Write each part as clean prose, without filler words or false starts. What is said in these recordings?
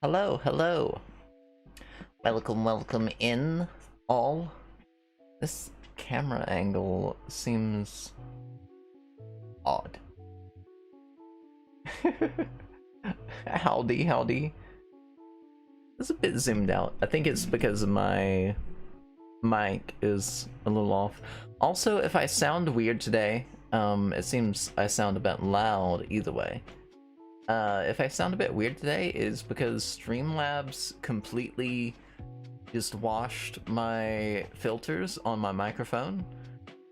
Hello, hello. Welcome, welcome in, all. This camera angle seems odd. Howdy, howdy. It's a bit zoomed out. I think it's because my mic is a little off. Also, if I sound weird today, it seems I sound a bit loud either way. If I sound a bit weird today is because Streamlabs completely just washed my filters on my microphone.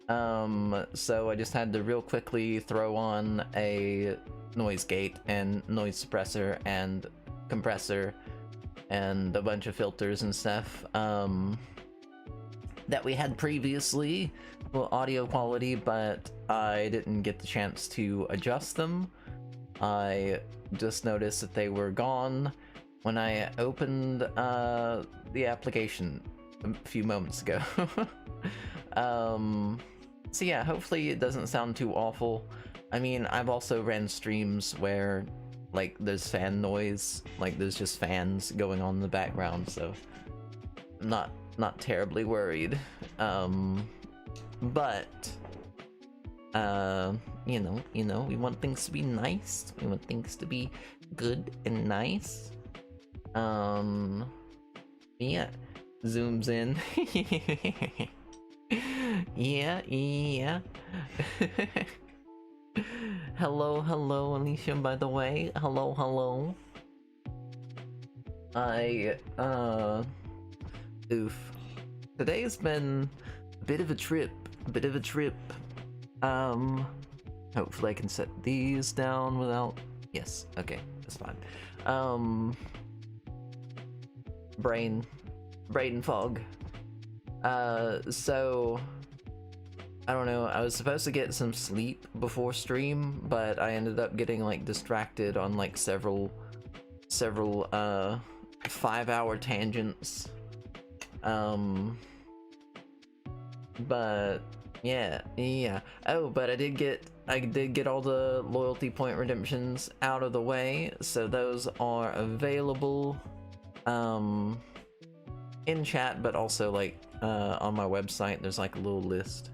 So I just had to real quickly throw on a noise gate and noise suppressor and compressor and a bunch of filters and stuff that we had previously for audio quality, but I didn't get the chance to adjust them. I just noticed that they were gone when I opened the application a few moments ago. So yeah, hopefully it doesn't sound too awful. I mean, I've also ran streams where like there's fan noise, like there's just fans going on in the background, so I'm not terribly worried. But you know, we want things to be nice. We want things to be good and nice. Yeah, zooms in. yeah. Hello, Alicia, by the way. Hello. Oof. Today's been a bit of a trip. Hopefully I can set these down without... Yes, okay, that's fine. Brain fog. So I don't know, I was supposed to get some sleep before stream, but I ended up getting like distracted on like several 5-hour tangents. But yeah. Oh, but I did get all the loyalty point redemptions out of the way, so those are available in chat, but also like on my website there's like a little list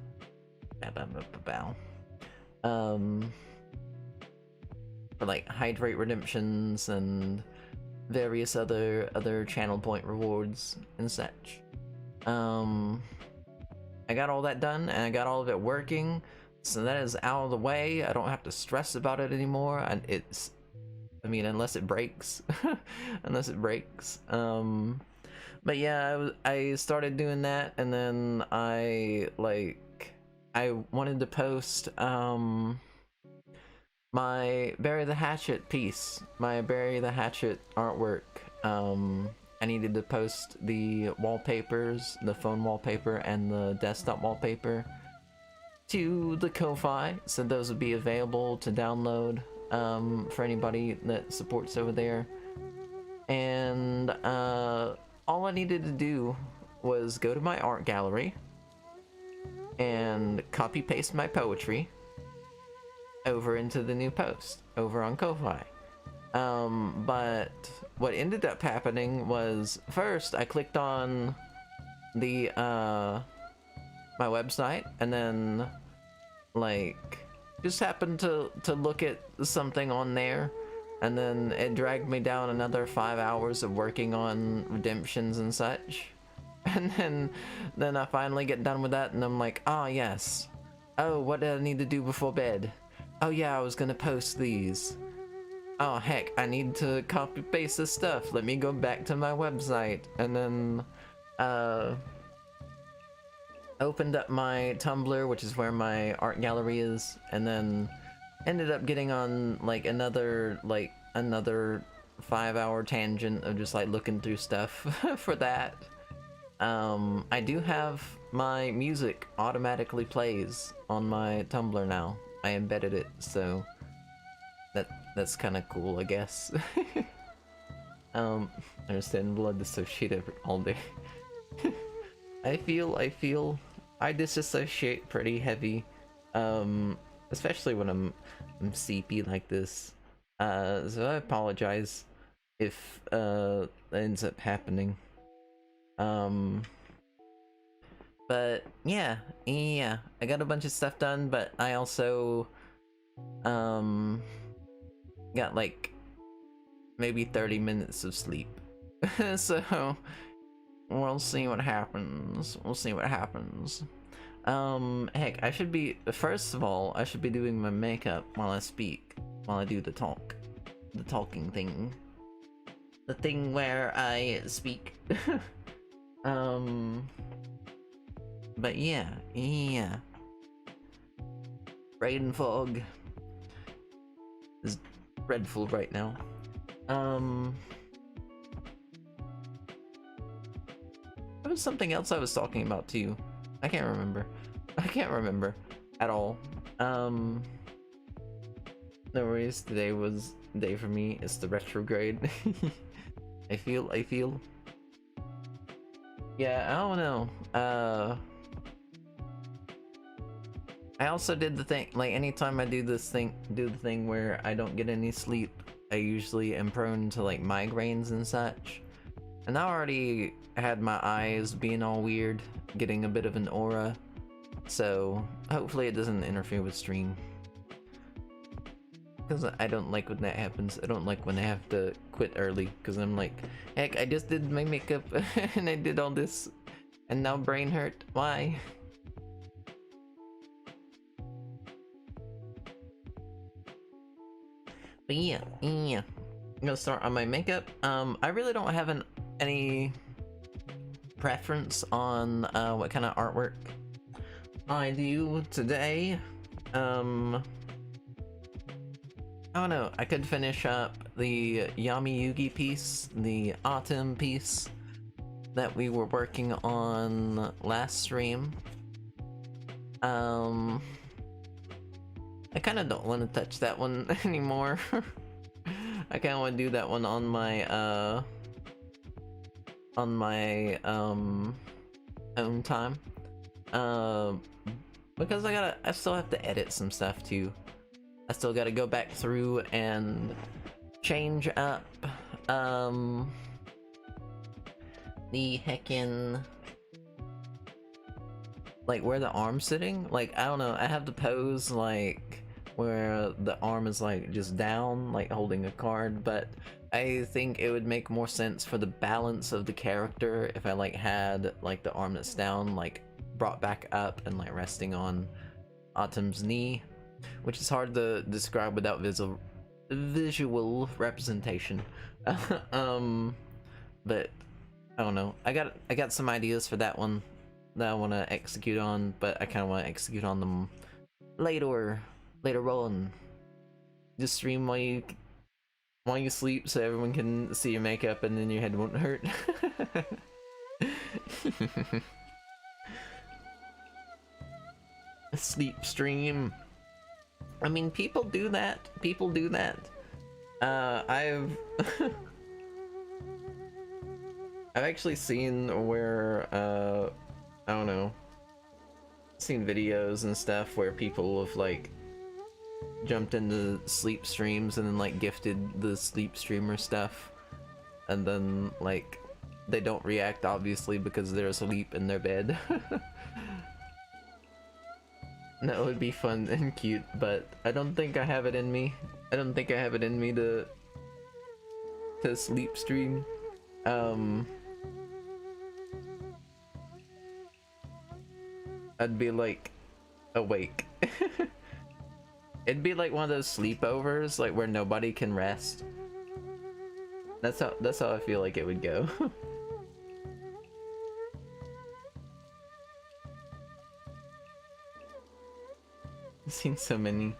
for like hydrate redemptions and various other channel point rewards and such. I got all that done and I got all of it working, so that is out of the way. I don't have to stress about it anymore, and I mean, unless it breaks. But yeah, I started doing that, and then I wanted to post my Bury the Hatchet piece, my Bury the Hatchet artwork. I needed to post the wallpapers, the phone wallpaper and the desktop wallpaper, to the Ko-Fi, so those would be available to download for anybody that supports over there. And all I needed to do was go to my art gallery and copy paste my poetry over into the new post over on Ko-Fi. But what ended up happening was, first I clicked on the my website, and then like just happened to look at something on there, and then it dragged me down another 5 hours of working on redemptions and such. And then I finally get done with that, and I'm like, ah, yes. Oh, what did I need to do before bed? Oh yeah, I was gonna post these. Oh heck, I need to copy paste this stuff. Let me go back to my website, and then opened up my Tumblr, which is where my art gallery is, and then ended up getting on like another 5-hour tangent of just like looking through stuff for that. I do have my music automatically plays on my Tumblr now. I embedded it, so that's kind of cool, I guess. I understand blood dissociate all day. I feel I disassociate pretty heavy, especially when I'm seepy like this. So I apologize if that ends up happening. But yeah, I got a bunch of stuff done, but I also got like maybe 30 minutes of sleep. So we'll see what happens. We'll see what happens. Heck, I should be, first of all, I should be doing my makeup while I speak, while I do the talking thing. The thing where I speak. But yeah. Brain fog is dreadful right now. There was something else I was talking about to you. I can't remember. I can't remember at all. No worries, today was the day for me. It's the retrograde. I feel. Yeah, I don't know. I also did the thing, like anytime I do the thing where I don't get any sleep, I usually am prone to like migraines and such. And I already had my eyes being all weird, getting a bit of an aura. So hopefully it doesn't interfere with stream. Because I don't like when that happens. I don't like when I have to quit early. Because I'm like, heck, I just did my makeup and I did all this. And now brain hurt. Why? But yeah. I'm gonna start on my makeup. I really don't have any preference on what kind of artwork I do today. I don't know, I could finish up the Yami Yugi piece, the Autumn piece that we were working on last stream. I kind of don't want to touch that one anymore. I kind of want to do that one on my own time. Because I still have to edit some stuff too. I still gotta go back through and change up the heckin', like where the arm's sitting. Like, I don't know, I have the pose like where the arm is like just down, like holding a card, but I think it would make more sense for the balance of the character if I like had like the arm that's down like brought back up and like resting on Autumn's knee, which is hard to describe without visual representation. But I don't know, I got some ideas for that one that I want to execute on, but I kind of want to execute on them later on. Just stream while you sleep so everyone can see your makeup and then your head won't hurt. Sleep stream. I mean, people do that. I've I've actually seen where I don't know, seen videos and stuff where people have like jumped into sleep streams and then like gifted the sleep streamer stuff, and then like they don't react obviously because they're asleep in their bed. That would be fun and cute, but I don't think I have it in me. I don't think I have it in me to sleep stream. I'd be like awake. It'd be like one of those sleepovers, like where nobody can rest. That's how I feel like it would go. I've seen so many.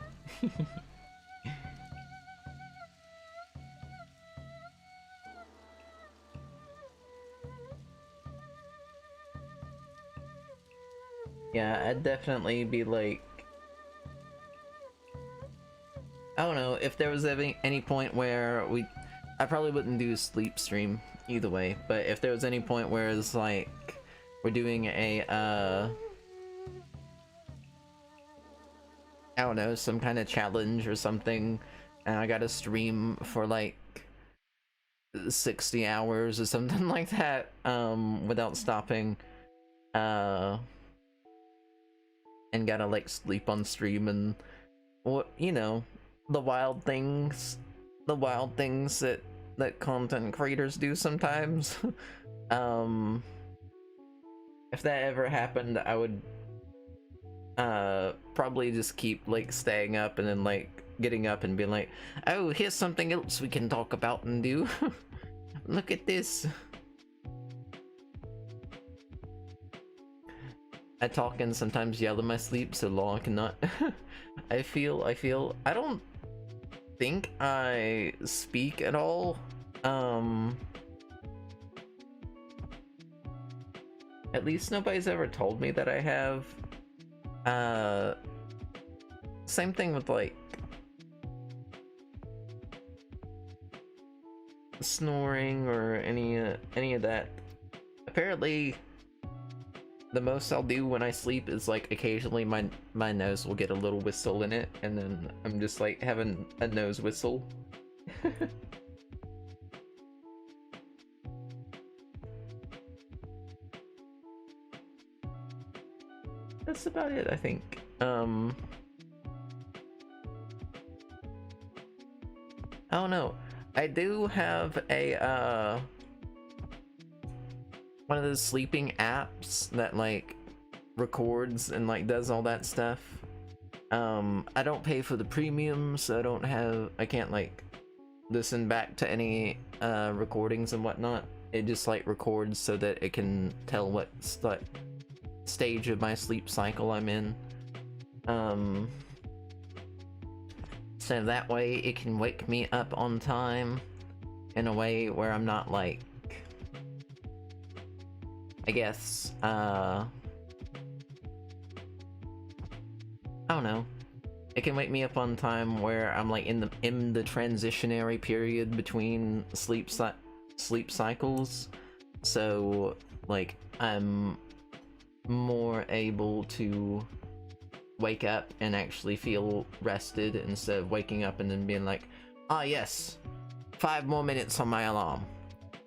Yeah, I'd definitely be like, I don't know, if there was any point where I probably wouldn't do a sleep stream either way, but if there was any point where it's like we're doing a I don't know, some kind of challenge or something, and I gotta stream for like 60 hours or something like that, without stopping, and gotta like sleep on stream and what, you know, the wild things that content creators do sometimes. If that ever happened, I would probably just keep like staying up and then like getting up and being like, oh, here's something else we can talk about and do. Look at this. I talk and sometimes yell in my sleep, so long I cannot. I don't think I speak at all. At least nobody's ever told me that I have. Same thing with like snoring or any of that. Apparently the most I'll do when I sleep is like occasionally my nose will get a little whistle in it, and then I'm just like having a nose whistle. That's about it, I think. I don't know. I do have a one of those sleeping apps that like records and like does all that stuff. I don't pay for the premium, so I can't like listen back to any recordings and whatnot. It just like records so that it can tell what stage of my sleep cycle I'm in. So that way it can wake me up on time in a way where I'm not like, I guess, I don't know. It can wake me up on time where I'm like in the transitionary period between sleep cycles. So like I'm more able to wake up and actually feel rested instead of waking up and then being like, ah yes, 5 more minutes on my alarm.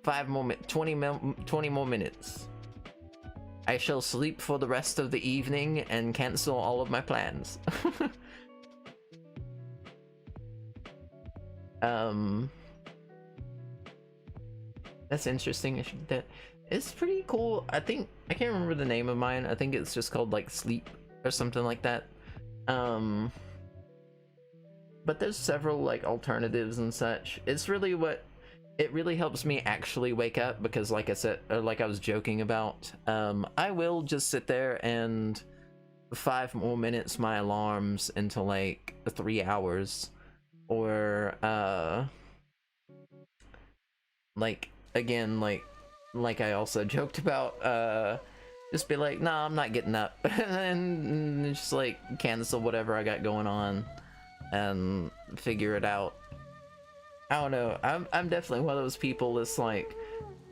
20 more minutes. I shall sleep for the rest of the evening and cancel all of my plans. That's interesting. It's pretty cool. I think I can't remember the name of mine. I think it's just called like Sleep or something like that. But there's several like alternatives and such. It really helps me actually wake up, because like I said, or like I was joking about, I will just sit there and 5 more minutes my alarms into like 3 hours, or like again, like I also joked about, just be like, nah, I'm not getting up, and just like cancel whatever I got going on and figure it out. I don't know. I'm definitely one of those people that's like,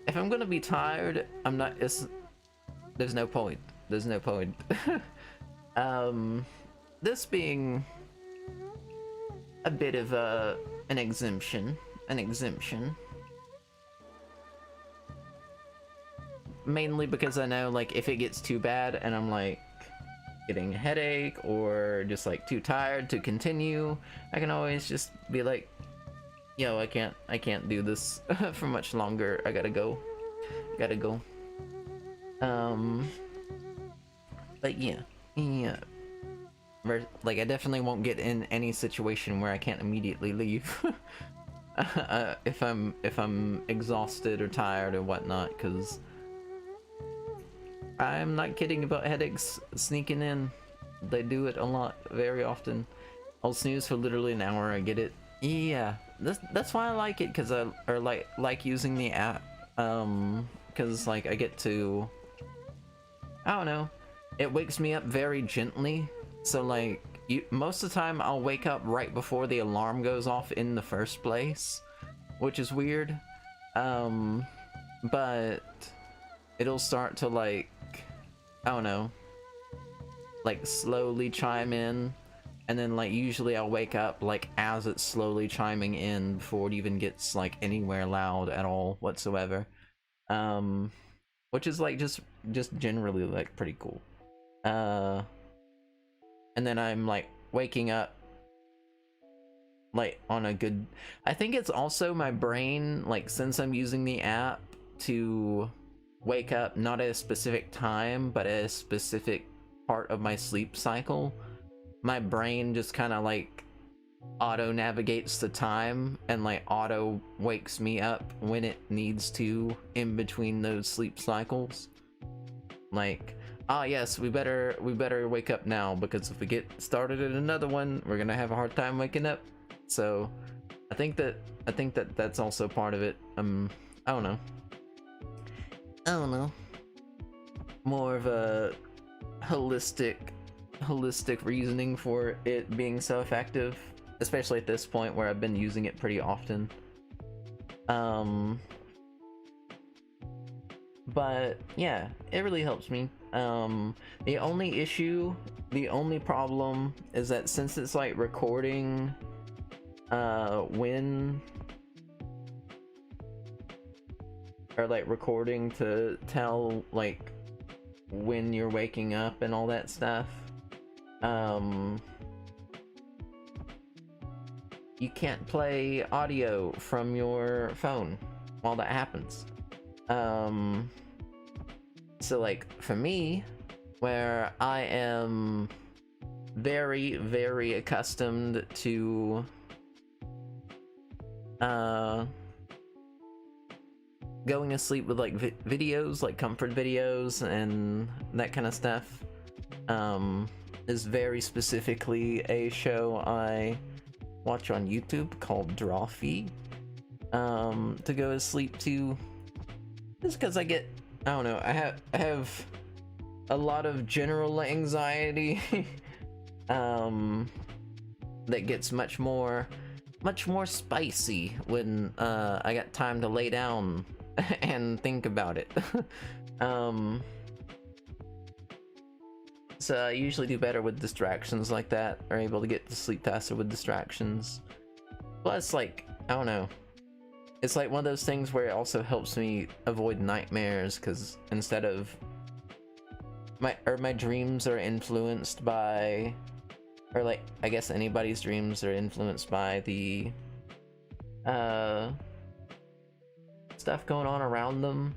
if I'm gonna be tired, there's no point. There's no point. This being a bit of an exemption. Mainly because I know, like, if it gets too bad and I'm like getting a headache or just like too tired to continue, I can always just be like, yo, I can't do this for much longer. I gotta go. But yeah. Like, I definitely won't get in any situation where I can't immediately leave. If I'm exhausted or tired or whatnot, because I'm not kidding about headaches sneaking in. They do it a lot, very often. I'll snooze for literally an hour. I get it. Yeah, that's why I like it, because I like using the app, because like I get to, I don't know, it wakes me up very gently. So like most of the time I'll wake up right before the alarm goes off in the first place, which is weird. But it'll start to like, I don't know, like slowly chime in and then like usually I'll wake up like as it's slowly chiming in before it even gets like anywhere loud at all whatsoever, which is like just generally like pretty cool. And then I'm like waking up like on a good, I think it's also my brain, like since I'm using the app to wake up not at a specific time but at a specific part of my sleep cycle, my brain just kind of like auto navigates the time and like auto wakes me up when it needs to in between those sleep cycles. Like, ah yes, we better wake up now, because if we get started at another one, we're gonna have a hard time waking up. So I think that that's also part of it. I don't know. More of a holistic reasoning for it being so effective, especially at this point where I've been using it pretty often. But yeah, it really helps me. The only problem is that since it's like recording recording to tell like when you're waking up and all that stuff, you can't play audio from your phone while that happens. So like for me, where I am very, very accustomed to going to sleep with like videos, like comfort videos and that kind of stuff, is very specifically a show I watch on YouTube called Drawfee, to go to sleep to. Just because I don't know, I have a lot of general anxiety that gets much more spicy when I got time to lay down and think about it. So I usually do better with distractions like that, or able to get to sleep faster with distractions. Plus, like, I don't know, it's like one of those things where it also helps me avoid nightmares, because instead of my dreams are influenced by, or like I guess anybody's dreams are influenced by the stuff going on around them.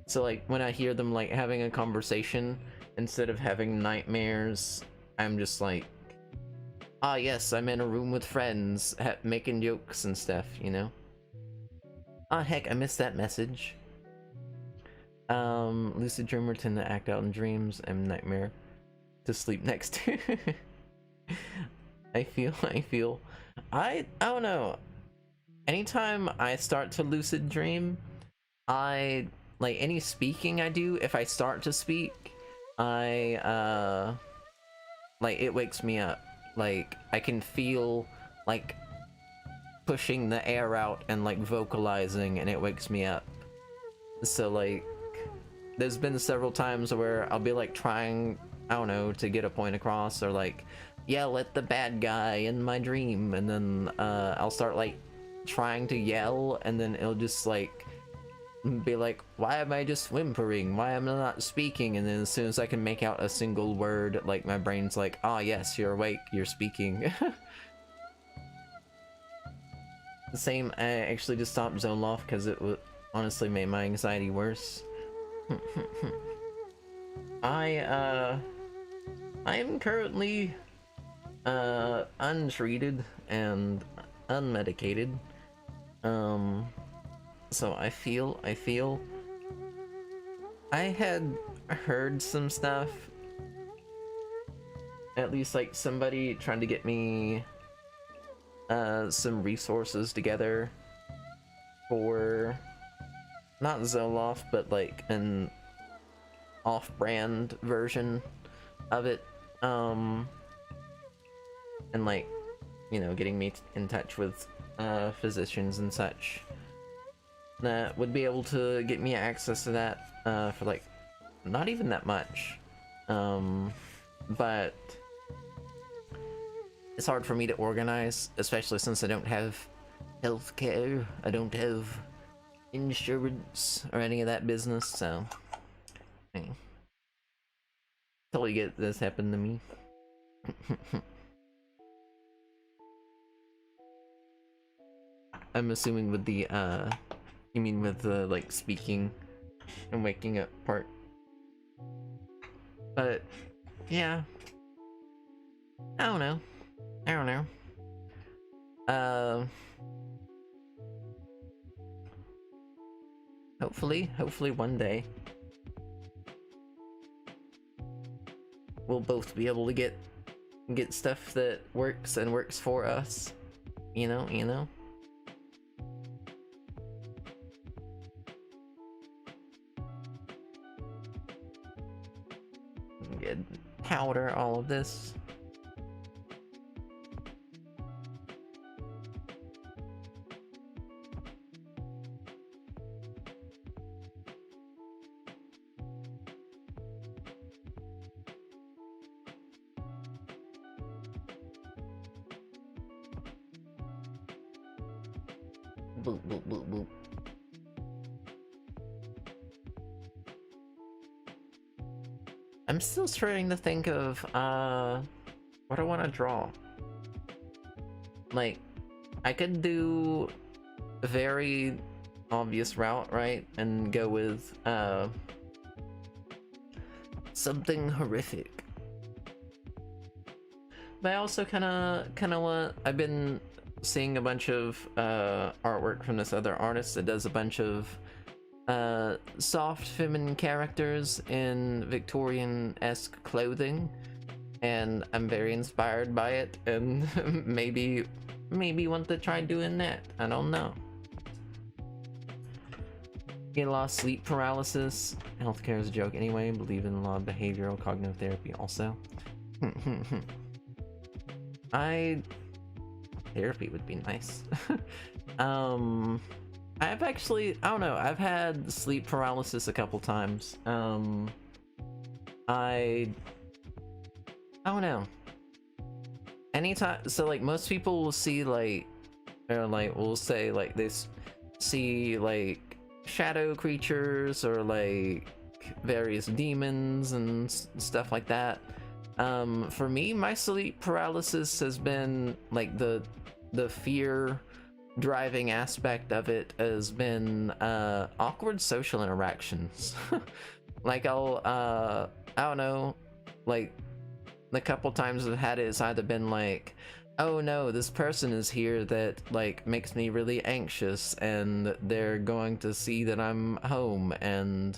So like when I hear them like having a conversation, instead of having nightmares, I'm just like, ah yes, I'm in a room with friends making jokes and stuff, you know. Ah heck, I missed that message. Lucid dreamer tend to act out in dreams, and nightmare to sleep next to. I don't know. Anytime I start to lucid dream, I like any speaking I do, if I start to speak, I like it wakes me up. Like I can feel like pushing the air out and like vocalizing, and it wakes me up. So like there's been several times where I'll be like trying, I don't know, to get a point across, or like yell at the bad guy in my dream, and then I'll start like trying to yell, and then it'll just like be like, why am I just whimpering, why am I not speaking? And then as soon as I can make out a single word, like my brain's like, ah yes, you're awake, you're speaking. The same, I actually just stopped Zone Loft because it would honestly made my anxiety worse. I am currently untreated and unmedicated, so I feel I had heard some stuff, at least like somebody trying to get me some resources together for not Zoloft, but like an off-brand version of it, and like, you know, getting me in touch with physicians and such that would be able to get me access to that for like not even that much, but it's hard for me to organize, especially since I don't have healthcare. I don't have insurance or any of that business, so hey, totally get this happened to me. I'm assuming with the you mean with the like speaking and waking up part. But yeah, I don't know. Hopefully one day we'll both be able to get stuff that works and works for us. You know. Get powder all of this. Boop, boop, boop, boop. I'm still trying to think of what I want to draw. Like, I could do a very obvious route, right? And go with something horrific. But I also kind of want. I've been seeing a bunch of artwork from this other artist that does a bunch of soft feminine characters in Victorian-esque clothing, and I'm very inspired by it, and maybe want to try doing that. I don't know. Get a lot of sleep paralysis. Healthcare is a joke anyway. Believe in a lot of behavioral cognitive therapy also. Therapy would be nice. I've actually, I don't know, I've had sleep paralysis a couple times. I don't know. Anytime, so like most people will see like, or like will say like they see like shadow creatures or like various demons and stuff like that. For me, my sleep paralysis has been like the fear driving aspect of it has been awkward social interactions. Like I don't know, like the couple times I've had it, it's either been like, oh no, this person is here that like makes me really anxious, and they're going to see that I'm home, and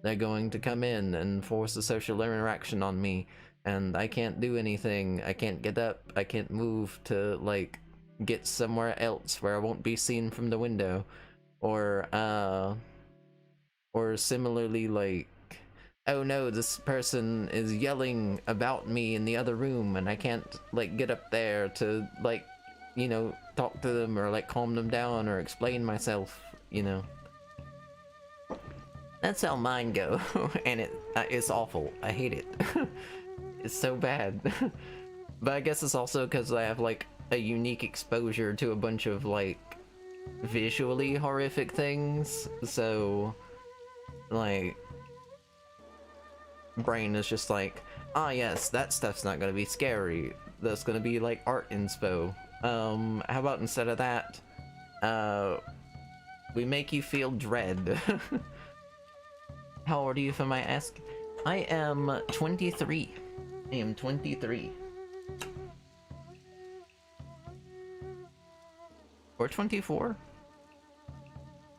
they're going to come in and force a social interaction on me, and I can't do anything. I can't get up, I can't move to like get somewhere else where I won't be seen from the window, or similarly like, oh no, this person is yelling about me in the other room and I can't like get up there to like, you know, talk to them or like calm them down or explain myself, you know. That's how mine go. And it's awful. I hate it. It's so bad. But I guess it's also because I have like a unique exposure to a bunch of like visually horrific things, so like brain is just like, ah yes, that stuff's not gonna be scary, that's gonna be like art inspo. How about instead of that, we make you feel dread. How old are you, if I might ask? I am 23. I am 23. Or 24?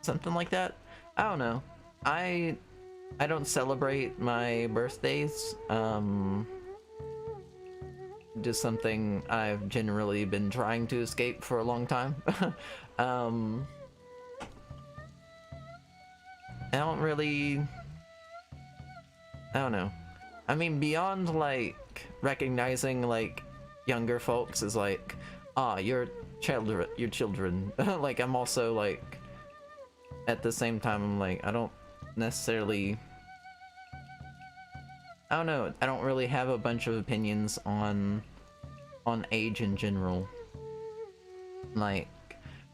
Something like that? I don't know. I don't celebrate my birthdays. Just something I've generally been trying to escape for a long time. I don't really... I don't know. I mean, beyond like recognizing like younger folks as like, ah, you're children. Like, I'm also like, at the same time, I'm like, I don't necessarily, I don't know, I don't really have a bunch of opinions on on age in general. Like,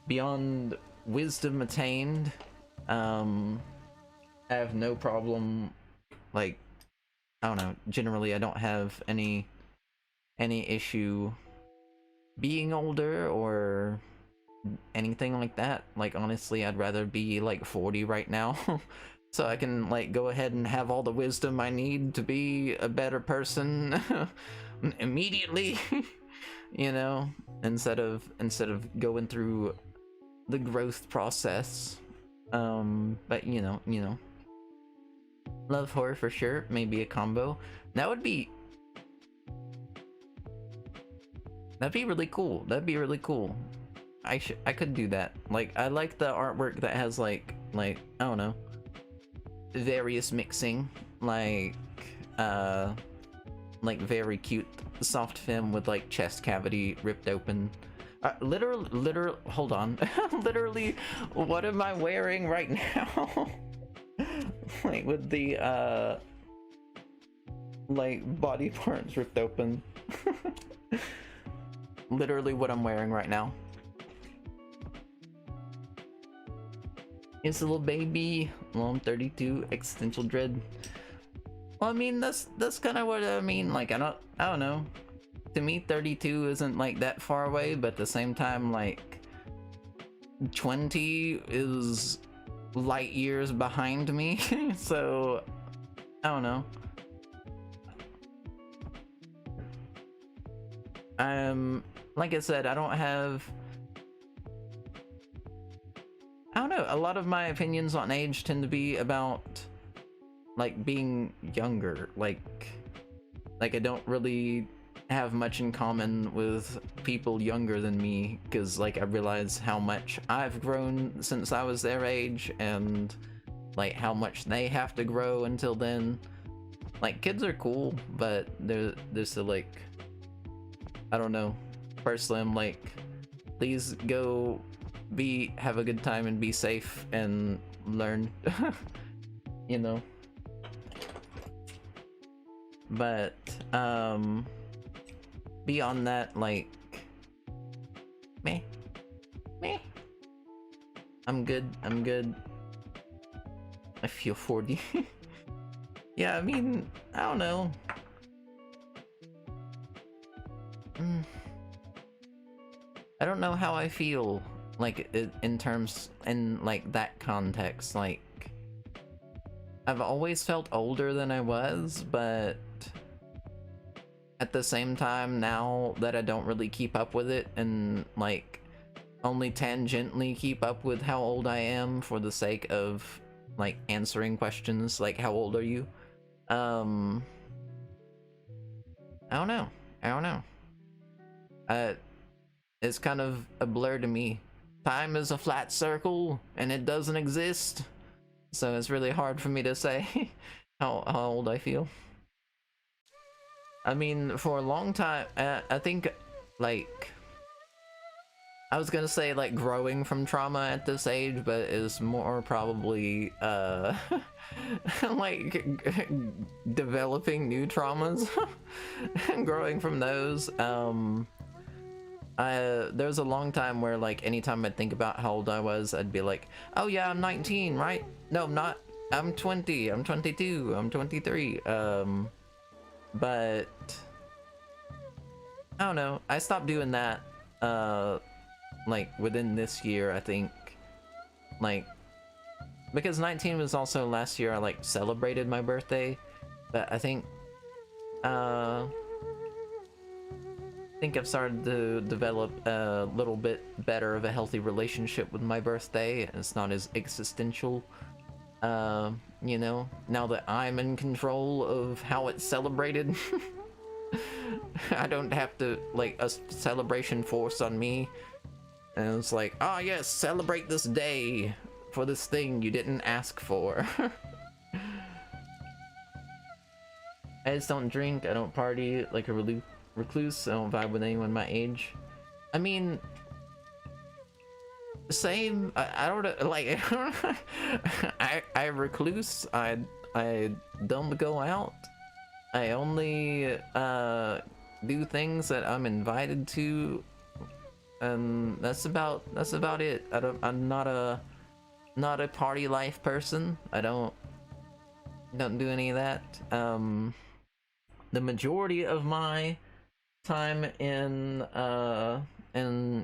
beyond wisdom attained, I have no problem, like, I don't know, generally I don't have any issue being older or anything like that. Like, honestly, I'd rather be like 40 right now so I can like go ahead and have all the wisdom I need to be a better person immediately. You know, instead of going through the growth process. But you know, love horror for sure. Maybe a combo. That'd be really cool. That'd be really cool. I could do that. Like, I like the artwork that has like I don't know, various mixing, like very cute soft femme with like chest cavity ripped open. Literal hold on. Literally, what am I wearing right now? Like, with the like body parts ripped open. Literally what I'm wearing right now. It's a little baby. Well, I'm 32. Existential dread. Well, I mean, that's kind of what I mean. Like, I don't know. To me, 32 isn't like that far away, but at the same time, like 20 is light years behind me. So I don't know. Like I said, I don't know, a lot of my opinions on age tend to be about like being younger. Like I don't really have much in common with people younger than me, because like I realize how much I've grown since I was their age, and like how much they have to grow until then. Like, kids are cool, but they're still like, I don't know. Personally, I'm like, please go have a good time and be safe and learn. You know. But beyond that, like, meh. I'm good. I feel 40. Yeah, I mean, I don't know. I don't know how I feel, like, in like that context. Like, I've always felt older than I was, but at the same time, now that I don't really keep up with it, and like only tangentially keep up with how old I am for the sake of like answering questions like, how old are you? I don't know. It's kind of a blur to me. Time is a flat circle and it doesn't exist, so it's really hard for me to say how old I feel. I mean, for a long time, I think, like, I was gonna say like growing from trauma at this age, but it's more probably like developing new traumas and growing from those. There's a long time where like anytime I'd think about how old I was, I'd be like, oh yeah, I'm 19, right? No, I'm not. I'm 20, I'm 22, I'm 23. But I don't know, I stopped doing that like within this year, I think. Like, because 19 was also last year I like celebrated my birthday, but I think I've started to develop a little bit better of a healthy relationship with my birthday. It's not as existential, you know, now that I'm in control of how it's celebrated. I don't have to, like, a celebration forced on me. And it's like, oh yes, celebrate this day for this thing you didn't ask for. I just don't drink, I don't party like a recluse, I don't vibe with anyone my age. I mean, same. I don't know, like, I recluse. I don't go out. I only do things that I'm invited to, and that's about it. I'm not a party life person. I don't do any of that. The majority of my time in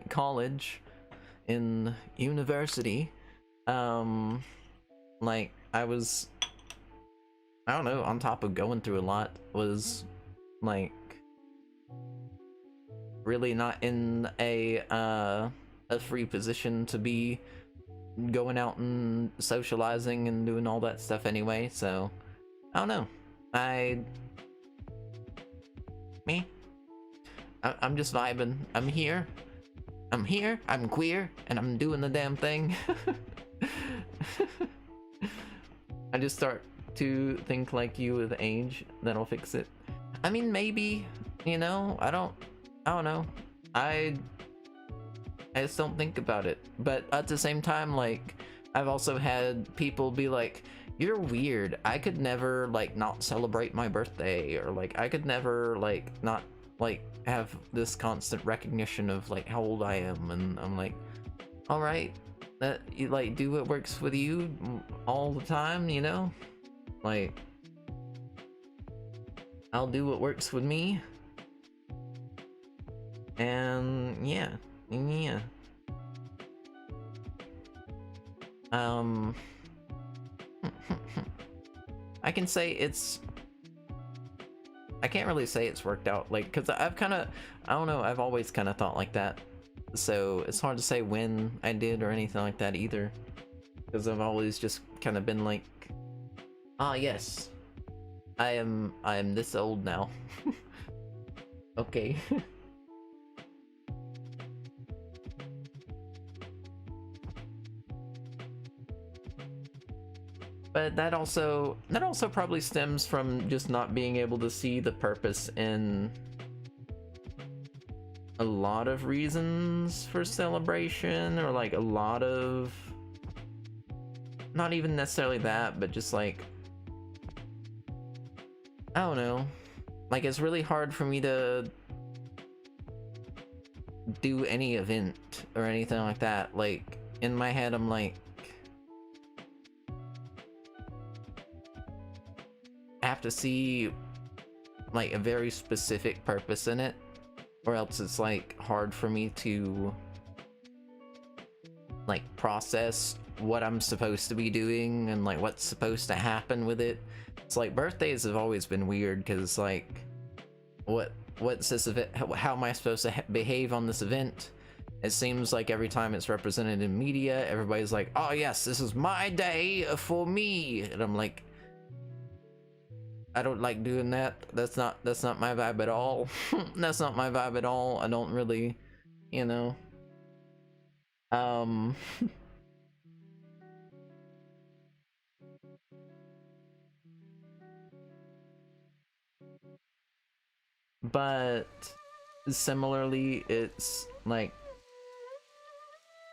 college, in university, like I was, I don't know, on top of going through a lot, was like really not in a free position to be going out and socializing and doing all that stuff anyway. So I don't know. I'm just vibing. I'm here. I'm queer, and I'm doing the damn thing. I just start to think like you with age. That'll fix it. I mean, maybe. You know, I don't know. I just don't think about it. But at the same time, like, I've also had people be like, "You're weird. I could never like not celebrate my birthday," or like, "I could never like not like have this constant recognition of like how old I am." And I'm like, all right, that you like do what works with you all the time, you know? Like, I'll do what works with me. And yeah. I can say I can't really say it's worked out, like, because I've kind of, I don't know, I've always kind of thought like that, so it's hard to say when I did or anything like that either, because I've always just kind of been like, ah, yes, I am this old now. Okay. But that also probably stems from just not being able to see the purpose in a lot of reasons for celebration, or like a lot of, not even necessarily that, but just like, I don't know, like it's really hard for me to do any event or anything like that. Like in my head I'm like, I have to see like a very specific purpose in it, or else it's like hard for me to like process what I'm supposed to be doing and like what's supposed to happen with it. It's like birthdays have always been weird, because like what's this event, how am I supposed to behave on this event? It seems like every time it's represented in media, everybody's like, oh yes, this is my day for me, and I'm like, I don't like doing that. That's not my vibe at all. That's not my vibe at all. I don't really, you know. But similarly, it's like,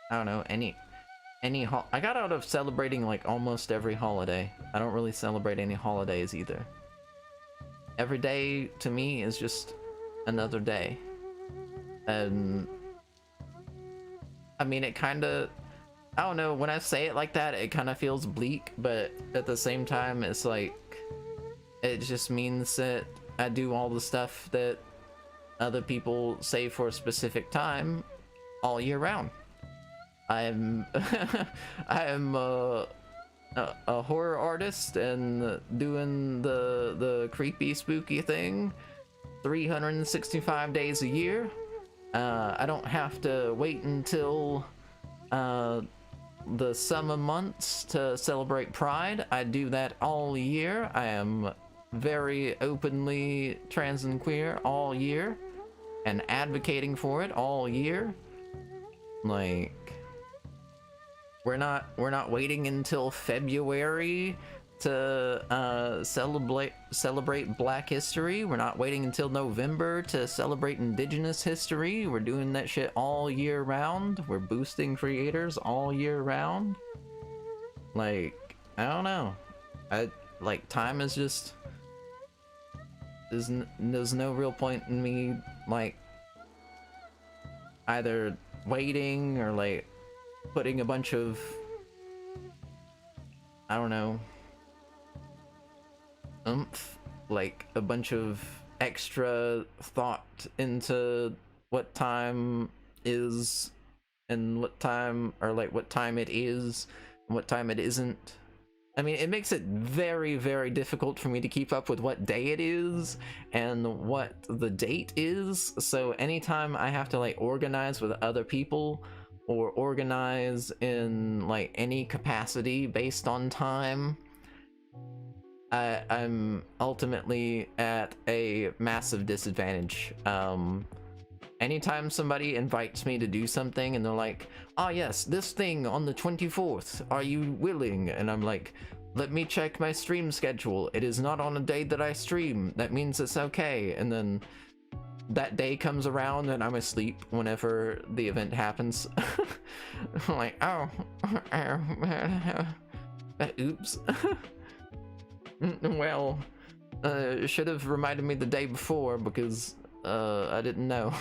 I don't know, any I got out of celebrating like almost every holiday. I don't really celebrate any holidays either. Every day to me is just another day. And I mean, it kind of, I don't know, when I say it like that, it kind of feels bleak, but at the same time, it's like, it just means that I do all the stuff that other people save for a specific time all year round. I am a horror artist and doing the creepy spooky thing 365 days a year. I don't have to wait until the summer months to celebrate Pride. I do that all year. I am very openly trans and queer all year and advocating for it all year. Like, we're not waiting until February to celebrate Black history. We're not waiting until November to celebrate Indigenous history. We're doing that shit all year round. We're boosting creators all year round. Like, I don't know. Like, time is just there's no real point in me like either waiting or like putting a bunch of, I don't know, like a bunch of extra thought into what time is and what time, or like what time it is and what time it isn't. I mean, it makes it very, very difficult for me to keep up with what day it is and what the date is. So anytime I have to like organize with other people or organize in like any capacity based on time, I'm ultimately at a massive disadvantage. Anytime somebody invites me to do something and they're like, "Ah, yes, this thing on the 24th, are you willing?" And I'm like, "Let me check my stream schedule. It is not on a day that I stream. That means it's okay." And then that day comes around and I'm asleep whenever the event happens. I'm like, "Oh, oops." Well, should have reminded me the day before because I didn't know.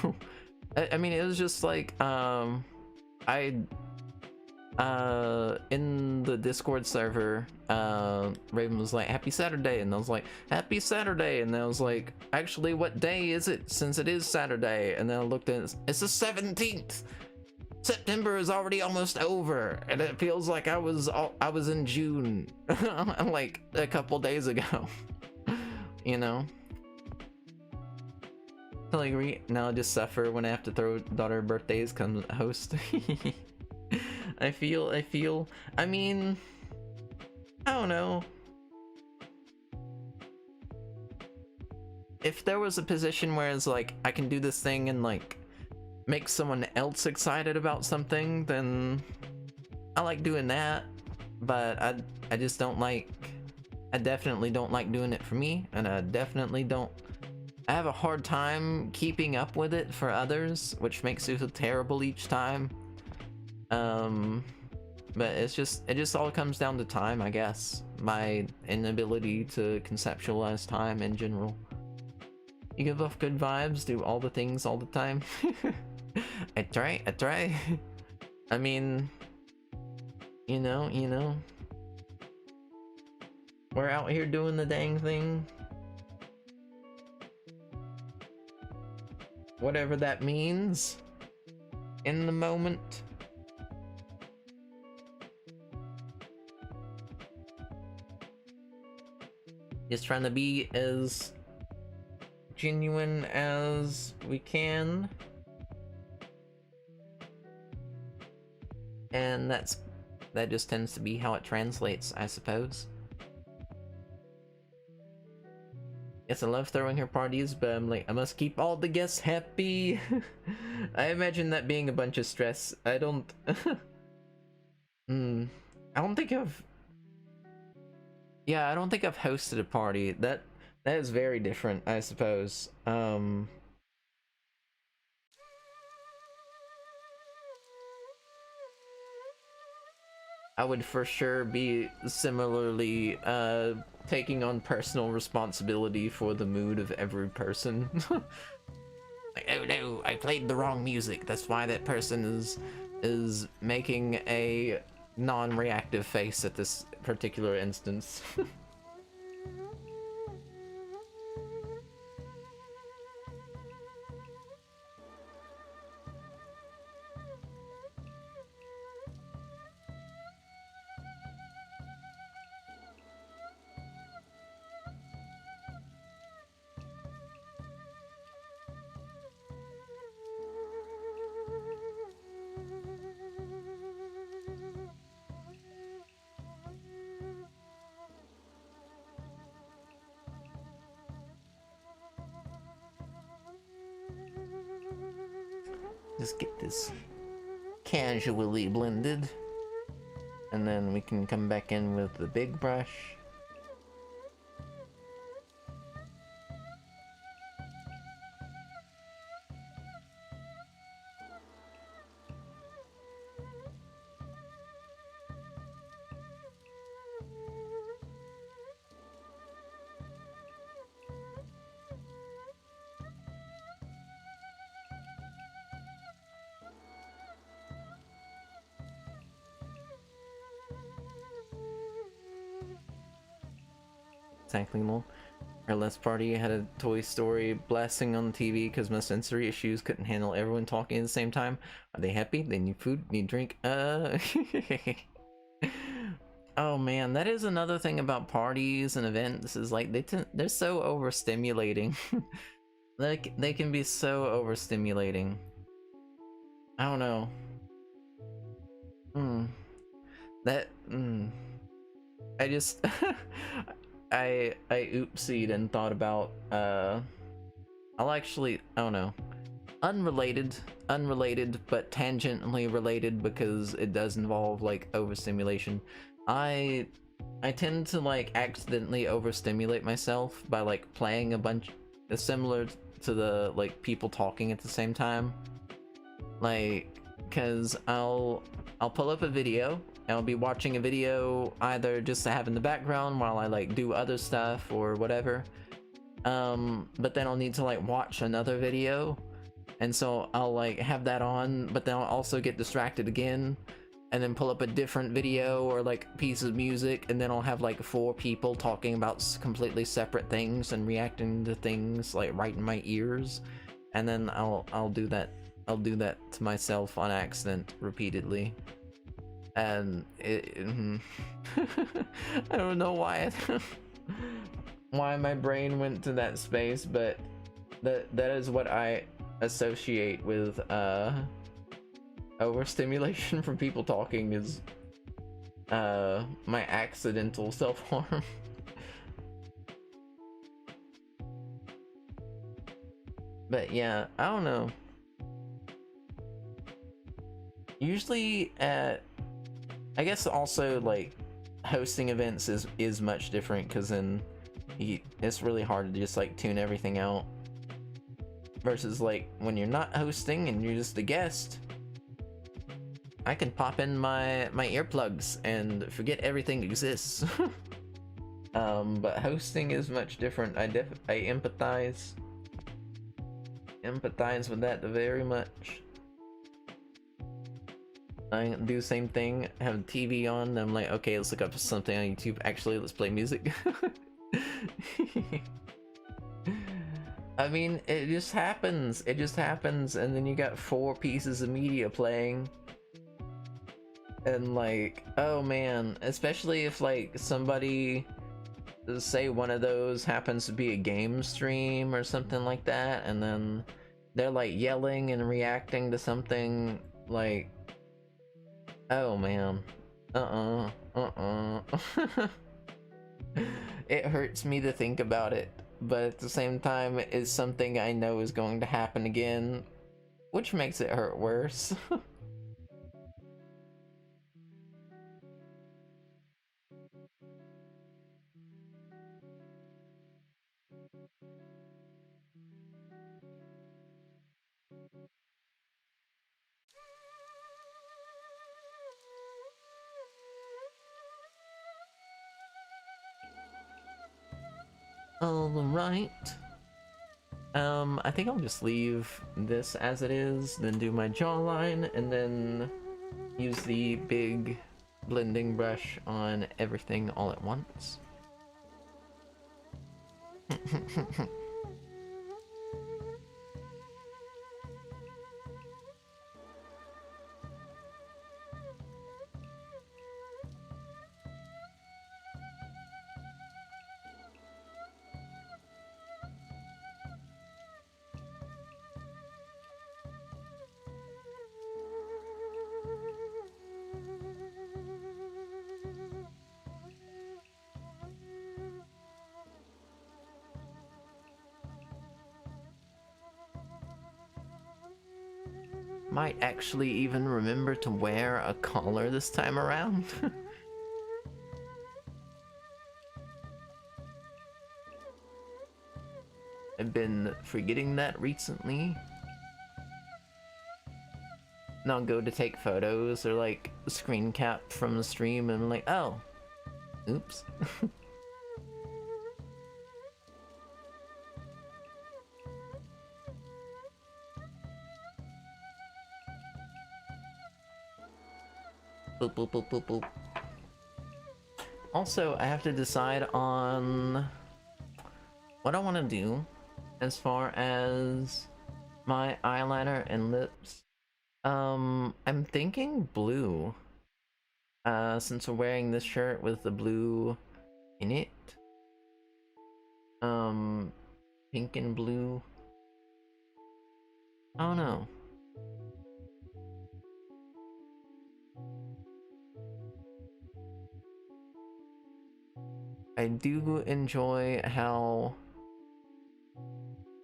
I mean, it was just like I in the Discord server, Raven was like, "Happy Saturday," and I was like, "Happy Saturday," and I was like, "Actually, what day is it, since it is Saturday?" And then I looked at it's the 17th. September is already almost over, and it feels like I was in June, like a couple days ago. You know. Like, now I just suffer when I have to throw daughter birthdays come host. I feel. I mean, I don't know. If there was a position where it's like I can do this thing and like make someone else excited about something, then I like doing that. But I just don't like. I definitely don't like doing it for me, and I definitely don't. I have a hard time keeping up with it for others, which makes it feel terrible each time. But it just all comes down to time, I guess. My inability to conceptualize time in general. You give off good vibes, do all the things all the time. I try. I mean, you know. We're out here doing the dang thing. Whatever that means. In the moment. Just trying to be as genuine as we can. And that just tends to be how it translates, I suppose. Yes, I love throwing her parties, but I'm like, I must keep all the guests happy. I imagine that being a bunch of stress. I don't... I don't think I've... Yeah, I don't think I've hosted a party. That is very different, I suppose. I would for sure be similarly taking on personal responsibility for the mood of every person. Like, oh no, I played the wrong music. That's why that person is making a non-reactive face at this particular instance. Just get this casually blended, and then we can come back in with the big brush. exactly, lol. Our last party had a Toy Story blasting on the TV because my sensory issues couldn't handle everyone talking at the same time. Are they happy? They need food? Need drink? Oh man, that is another thing about parties and events, is like they're so overstimulating. Like they can be so overstimulating. I don't know. That I just I oopsied and thought about I'll actually, I don't know, unrelated but tangentially related because it does involve like overstimulation. I tend to like accidentally overstimulate myself by like playing a bunch similar to the like people talking at the same time. Like, cause I'll pull up a video and I'll be watching a video either just to have in the background while I like do other stuff or whatever. But then I'll need to like watch another video, and so I'll like have that on, but then I'll also get distracted again and then pull up a different video or like piece of music, and then I'll have like 4 people talking about completely separate things and reacting to things like right in my ears, and then I'll do that to myself on accident repeatedly, and I don't know why why my brain went to that space, but that is what I associate with overstimulation from people talking, is my accidental self-harm. But yeah, I don't know. Usually I guess also like hosting events is much different, because then it's really hard to just like tune everything out, versus like when you're not hosting and you're just a guest, I can pop in my earplugs and forget everything exists. But hosting is much different. I empathize with that very much. I do the same thing, have TV on, and I'm like, okay, let's look up something on YouTube. Actually, let's play music. I mean, it just happens, and then you got 4 pieces of media playing, and like, oh man, especially if like somebody, say one of those happens to be a game stream or something like that, and then they're like yelling and reacting to something, like, oh man, it hurts me to think about it, but at the same time it's something I know is going to happen again, which makes it hurt worse. Alright. I think I'll just leave this as it is, then do my jawline, and then use the big blending brush on everything all at once. Might actually even remember to wear a collar this time around. I've been forgetting that recently. And I'll go to take photos or like screen cap from the stream and I'm like, oh, oops. Boop, boop, boop, boop, boop. Also, I have to decide on what I want to do as far as my eyeliner and lips, I'm thinking blue. Since we're wearing this shirt with the blue in it. Pink and blue. I don't know. I do enjoy how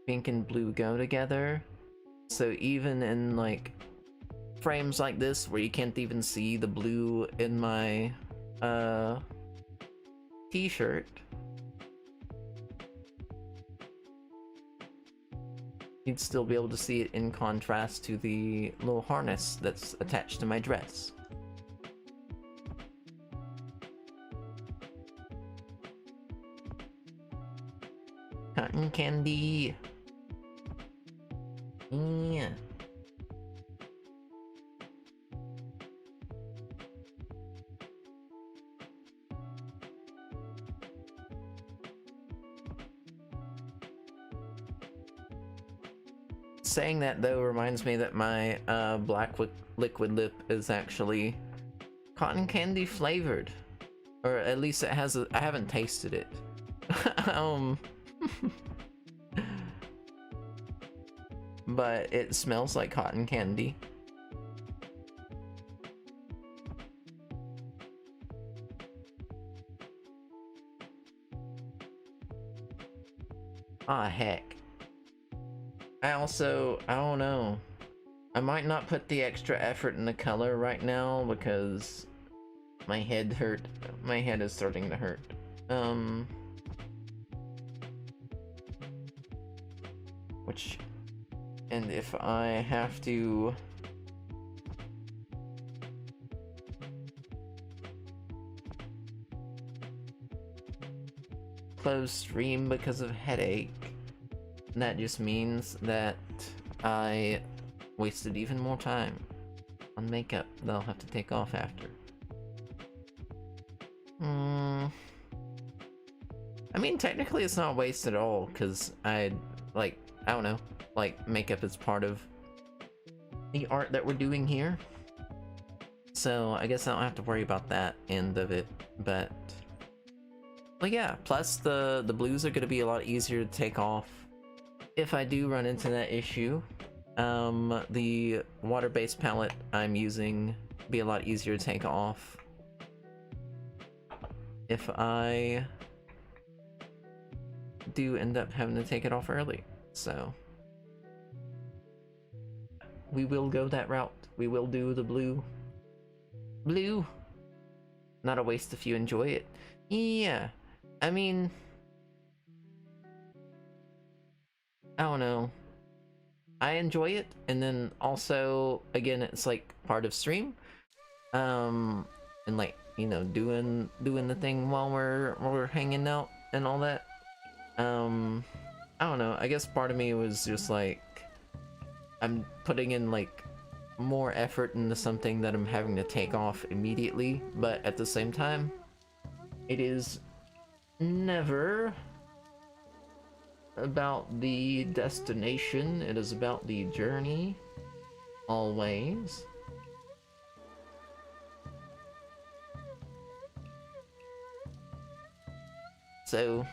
pink and blue go together. So even in like frames like this where you can't even see the blue in my t-shirt, you'd still be able to see it in contrast to the little harness that's attached to my dress. Cotton candy. Yeah. Saying that though reminds me that my black liquid lip is actually cotton candy flavored, or at least it has I haven't tasted it. But it smells like cotton candy. Ah, heck. I don't know. I might not put the extra effort in the color right now because my head is starting to hurt. And if I have to close stream because of headache, that just means that I wasted even more time on makeup that I'll have to take off after. I mean, technically it's not wasted at all, because I don't know, like, makeup is part of the art that we're doing here. So I guess I don't have to worry about that end of it, but yeah, plus the blues are going to be a lot easier to take off if I do run into that issue. The water-based palette I'm using will be a lot easier to take off if I do end up having to take it off early. So we will go that route. We will do the blue. Not a waste if you enjoy it. Yeah, I mean, I don't know. I enjoy it, and then also, again, it's like part of stream. And like, you know, doing the thing while we're hanging out and all that. I don't know. I guess part of me was just like, I'm putting in like more effort into something that I'm having to take off immediately, but at the same time, it is never about the destination, it is about the journey, always. So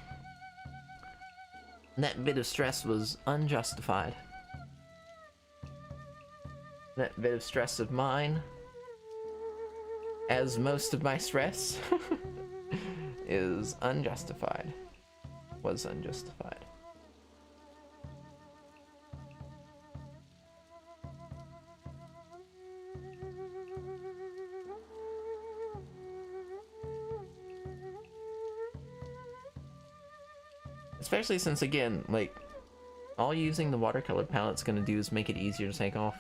that bit of stress was unjustified. That bit of stress of mine, as most of my stress, is unjustified. Was unjustified. Especially since, again, like, all using the watercolor palette's gonna do is make it easier to take off.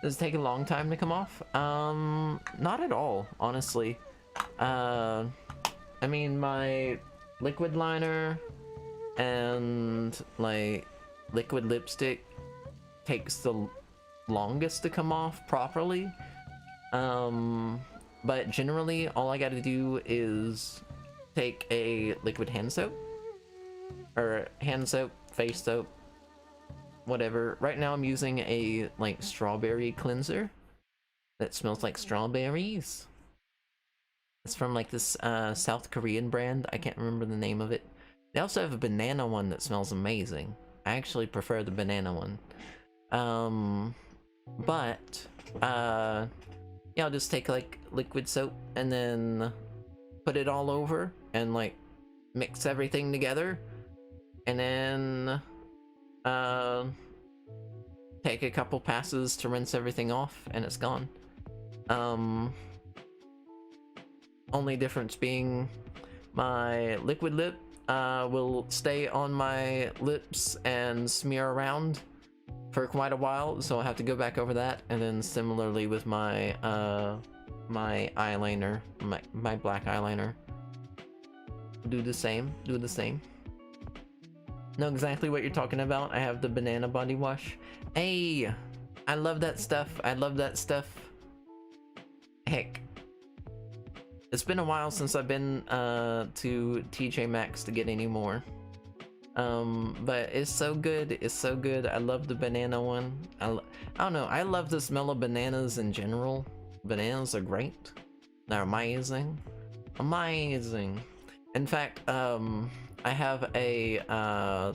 Does it take a long time to come off? Not at all, honestly. I mean, my liquid liner and, like, liquid lipstick takes the longest to come off properly. But generally, all I gotta do is take a liquid hand soap or hand soap, face soap, whatever. Right now I'm using a like strawberry cleanser that smells like strawberries. It's from like this South Korean brand. I can't remember the name of it. They also have a banana one that smells amazing. I actually prefer the banana one. But yeah, I'll just take like liquid soap and then put it all over and like mix everything together, and then take a couple passes to rinse everything off and it's gone. Only difference being my liquid lip will stay on my lips and smear around for quite a while, so I'll have to go back over that. And then similarly with my my eyeliner, my black eyeliner, do the same. Know exactly what you're talking about. I have the banana body wash. Hey, I love that stuff. Heck, it's been a while since I've been to TJ Maxx to get any more. But it's so good. I love the banana one. I don't know. I love the smell of bananas in general. Bananas are great. They're amazing. In fact, I have a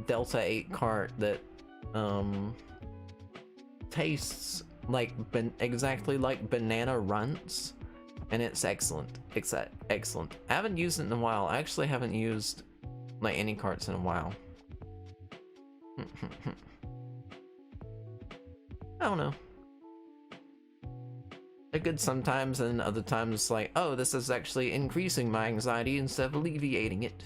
Delta 8 cart that tastes like exactly like banana runts, and it's excellent. Excellent. I haven't used it in a while. I actually haven't used like any carts in a while. I don't know. They're good sometimes, and other times like, oh, this is actually increasing my anxiety instead of alleviating it.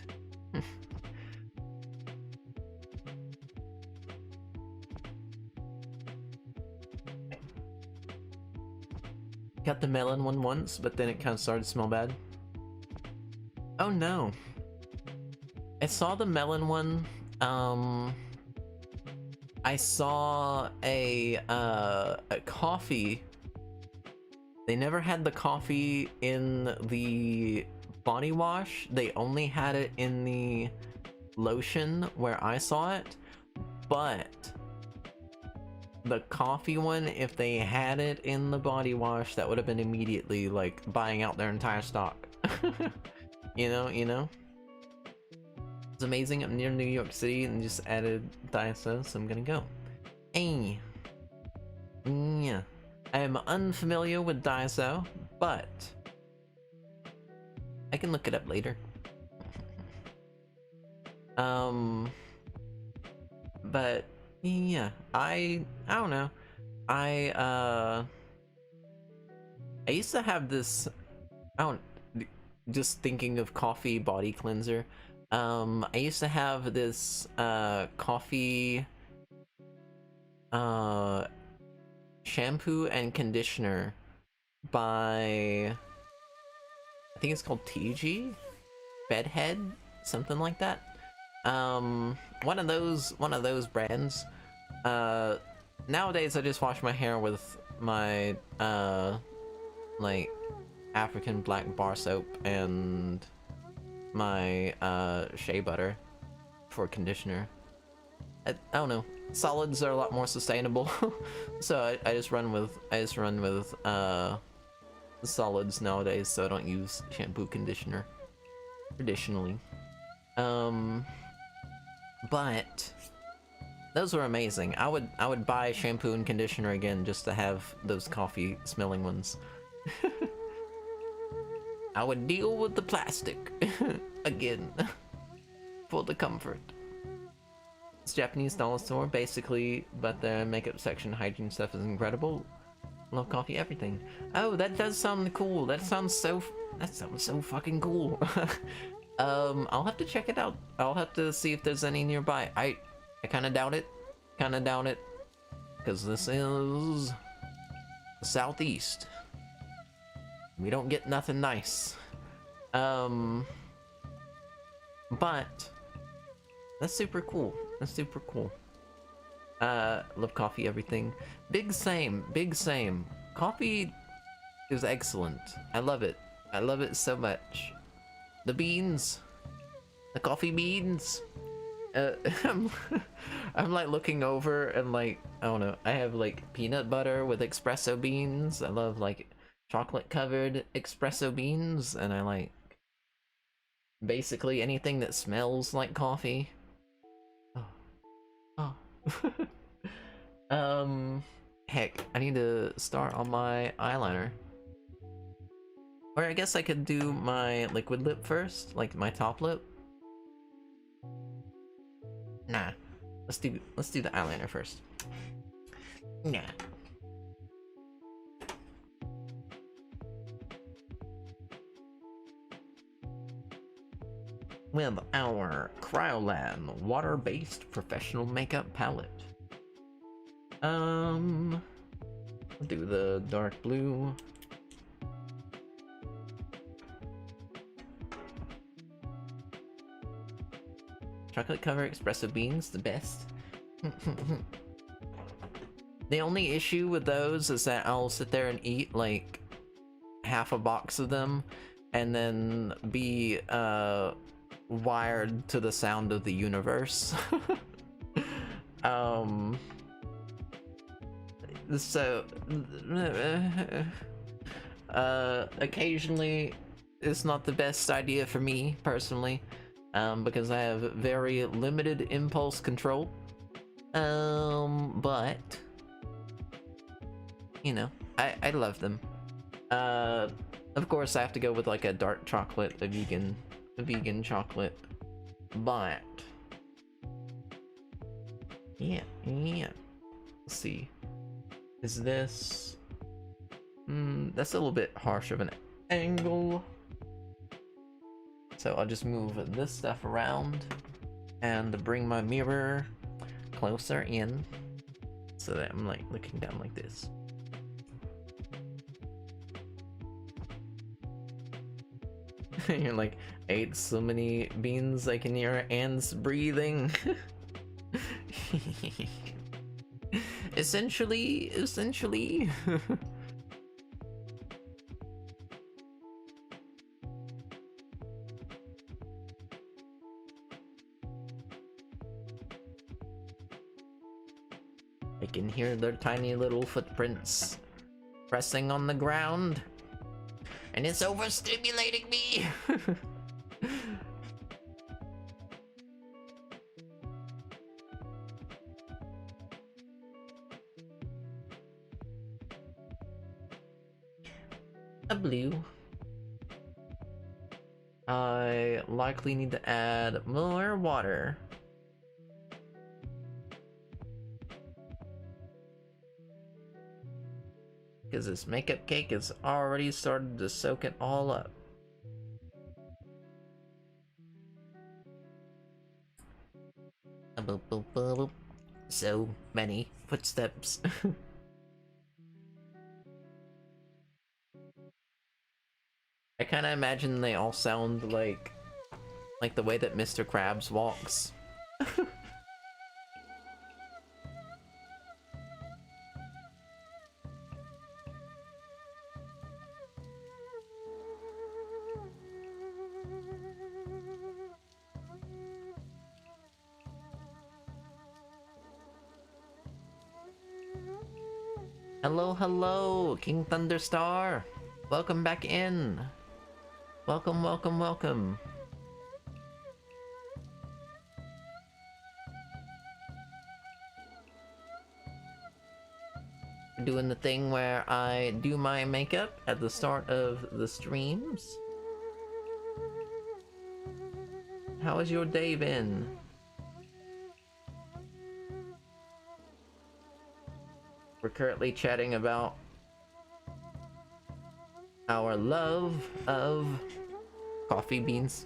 Got the melon one once, but then it kind of started to smell bad. Oh no. I saw the melon one. I saw a coffee. They never had the coffee in the body wash. They only had it in the lotion where I saw it. But the coffee one, if they had it in the body wash, that would have been immediately like buying out their entire stock. You know? It's amazing. I'm near New York City and just added Daiso, so I'm gonna go. Hey. Yeah. I am unfamiliar with Daiso, but I can look it up later. But yeah, I don't know. I used to have this, just thinking of coffee body cleanser. I used to have this coffee shampoo and conditioner by, I think it's called TG Bedhead, something like that. One of those brands. Nowadays I just wash my hair with my like African black bar soap and my shea butter for conditioner. I don't know. Solids are a lot more sustainable, so I just run with solids nowadays. So I don't use shampoo conditioner traditionally. But those were amazing. I would buy shampoo and conditioner again just to have those coffee smelling ones. I would deal with the plastic again for the comfort. It's Japanese dollar store basically, but their makeup section hygiene stuff is incredible. Love coffee, everything. Oh, that does sound cool. That sounds so fucking cool. I'll have to check it out. I'll have to see if there's any nearby. I kind of doubt it. Because this is the Southeast. We don't get nothing nice. But that's super cool. Love coffee, everything. Big same. Coffee is excellent. I love it so much. The beans, The coffee beans. Uh, I'm, I'm like looking over and like, I don't know, I have like peanut butter with espresso beans. I love like chocolate covered espresso beans, and I like basically anything that smells like coffee. Oh. Oh. Heck, I need to start on my eyeliner. Or I guess I could do my liquid lip first, like my top lip. Nah, let's do the eyeliner first. Nah. With our Cryolan water-based professional makeup palette. I'll do the dark blue. Chocolate covered espresso beans, the best. The only issue with those is that I'll sit there and eat like half a box of them and then be wired to the sound of the universe. So occasionally it's not the best idea for me personally, because I have very limited impulse control, but you know, I love them. Of course I have to go with like a dark chocolate, a vegan chocolate, but yeah. Let's see. Is this... that's a little bit harsh of an angle. So I'll just move this stuff around and bring my mirror closer in so that I'm like looking down like this. You're like, I ate so many beans I can hear ants breathing. Essentially. I can hear their tiny little footprints pressing on the ground, and it's overstimulating me. A blue. I likely need to add more water. Because this makeup cake has already started to soak it all up. Boop, boop, boop, boop. So many footsteps. I kind of imagine they all sound like the way that Mr. Krabs walks. Hello, King Thunderstar. Welcome back in. Welcome. Doing the thing where I do my makeup at the start of the streams. How has your day been? We're currently chatting about our love of coffee beans.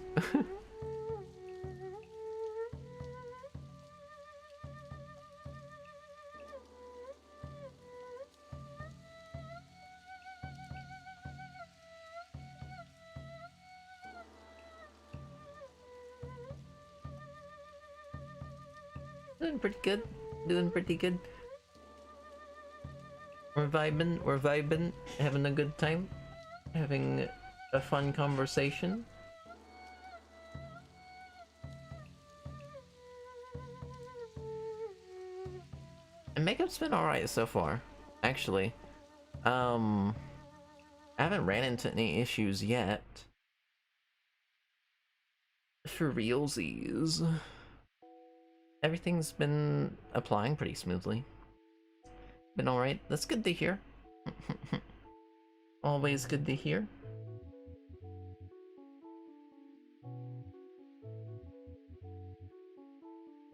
Doing pretty good. We're vibing, having a good time, having a fun conversation. And makeup's been alright so far, actually. I haven't ran into any issues yet. For realsies. Everything's been applying pretty smoothly. Been alright. That's good to hear. Always good to hear.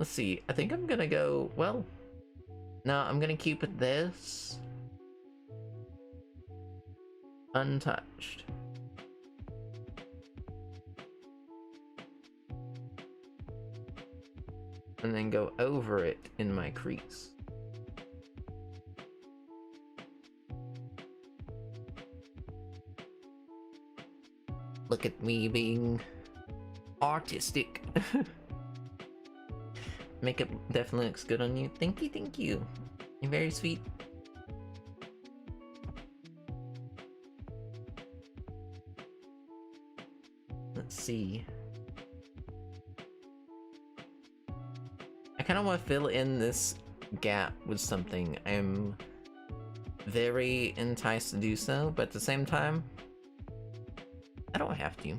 Let's see. I think I'm gonna go, well, no, I'm gonna keep this untouched. And then go over it in my crease. Look at me being artistic. Makeup definitely looks good on you. Thank you, thank you. You're very sweet. Let's see. I kind of want to fill in this gap with something. I'm very enticed to do so, but at the same time, I don't have to.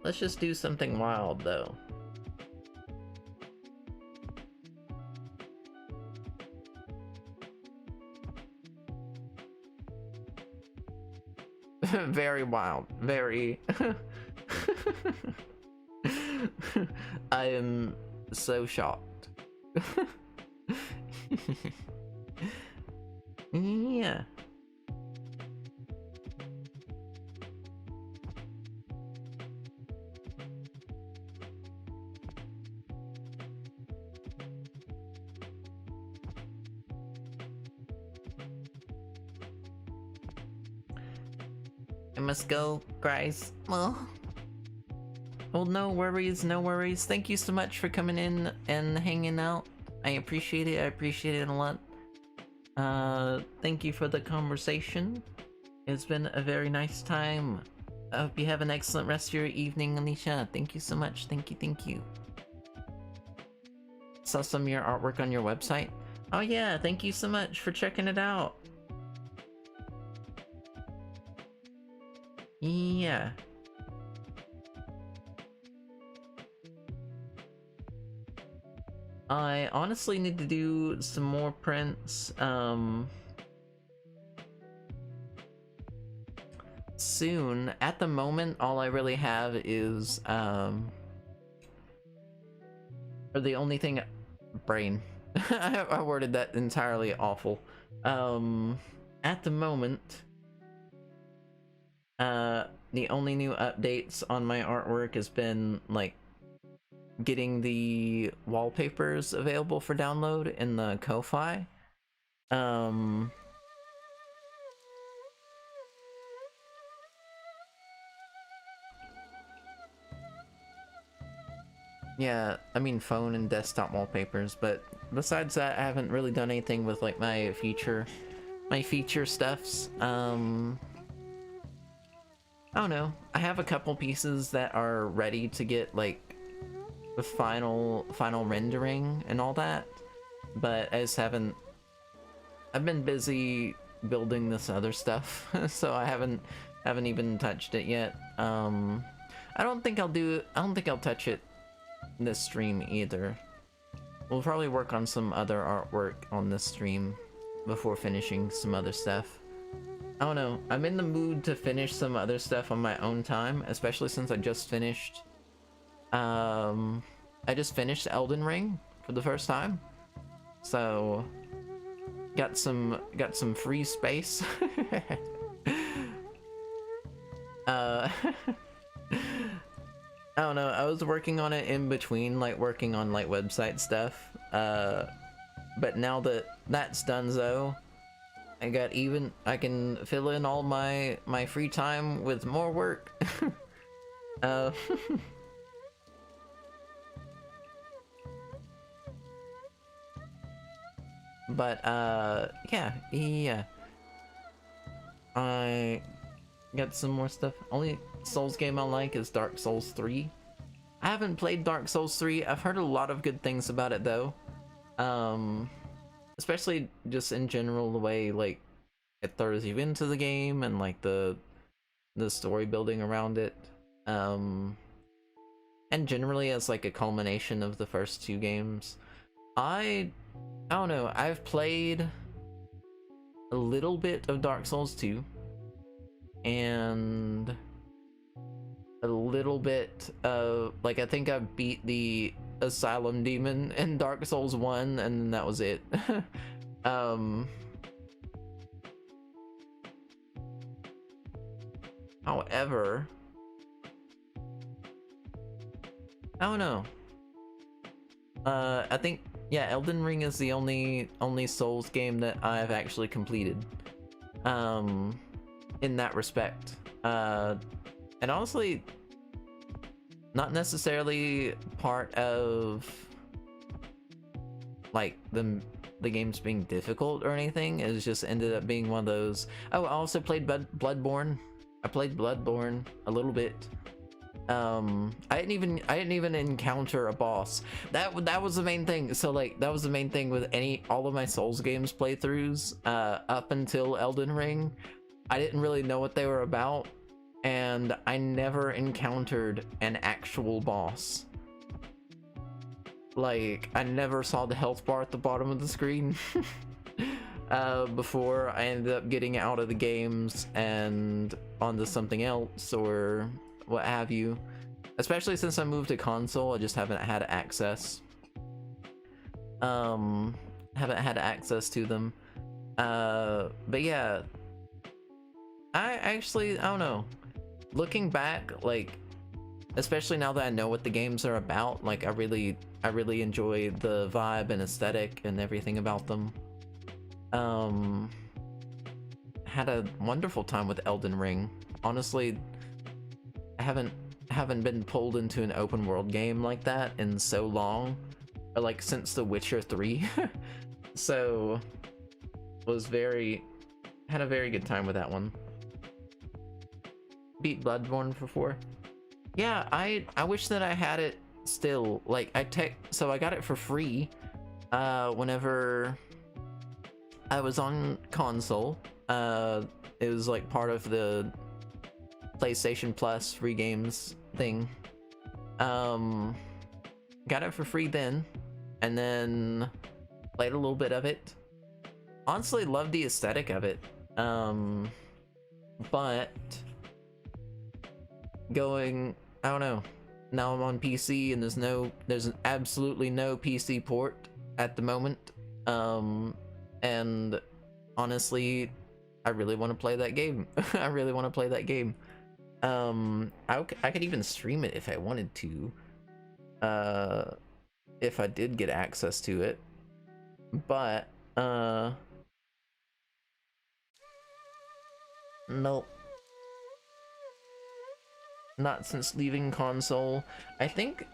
Let's just do something wild, though. Very wild. Very... I am so shocked. Yeah. I must go, guys. Well, no worries, no worries. Thank you so much for coming in and hanging out. I appreciate it. I appreciate it a lot. Thank you for the conversation. It's been a very nice time. I hope you have an excellent rest of your evening, Alicia. Thank you so much. Thank you, thank you. Saw some of your artwork on your website. Oh yeah, thank you so much for checking it out. Yeah. I honestly need to do some more prints, soon. At the moment, all I really have is, or the only thing, brain. I worded that entirely awful. At the moment, the only new updates on my artwork has been, like, getting the wallpapers available for download in the Ko-Fi. Yeah, I mean phone and desktop wallpapers, but besides that, I haven't really done anything with, like, my feature stuffs. I don't know. I have a couple pieces that are ready to get, like, the final rendering and all that, but I just haven't. I've been busy building this other stuff, so I haven't even touched it yet. I don't think I'll touch it this stream either. We'll probably work on some other artwork on this stream before finishing some other stuff. I don't know. I'm in the mood to finish some other stuff on my own time, especially since I just finished. I just finished Elden Ring for the first time, so got some free space. I don't know. I was working on it in between, like, working on, like, website stuff. But now that that's done, though, I can fill in all my free time with more work. But yeah, I got some more stuff. Only Souls game I like is Dark Souls 3. I haven't played Dark Souls 3. I've heard a lot of good things about it though. Especially just in general the way like it throws you into the game and like the story building around it. And generally as like a culmination of the first two games. I don't know, I've played a little bit of Dark Souls 2 and a little bit of like I think I beat the Asylum Demon in Dark Souls 1 and that was it. However, I don't know. I think yeah, Elden Ring is the only Souls game that I've actually completed. In that respect. And honestly, not necessarily part of like the games being difficult or anything. It just ended up being one of those. Oh, I also played Bloodborne. I played Bloodborne a little bit. I didn't even encounter a boss. That was the main thing. So like that was the main thing with all of my Souls games playthroughs up until Elden Ring. I didn't really know what they were about, and I never encountered an actual boss. Like, I never saw the health bar at the bottom of the screen before I ended up getting out of the games and onto something else or what have you. Especially since I moved to console, I just haven't had access. Haven't had access to them. But yeah, I don't know. Looking back, like, especially now that I know what the games are about, like, I really enjoy the vibe and aesthetic and everything about them. Had a wonderful time with Elden Ring. Honestly, I haven't been pulled into an open world game like that in so long, or like since The Witcher 3. So had a very good time with that one. Beat Bloodborne for 4. Yeah, I wish that I had it still. Like so I got it for free whenever I was on console. It was like part of the PlayStation Plus free games thing. Got it for free then, and then played a little bit of it. Honestly, loved the aesthetic of it. But I don't know. Now I'm on PC and there's absolutely no PC port at the moment. And honestly, I really want to play that game. I really want to play that game. I could even stream it if I wanted to. If I did get access to it. But, nope. Not since leaving console. I think,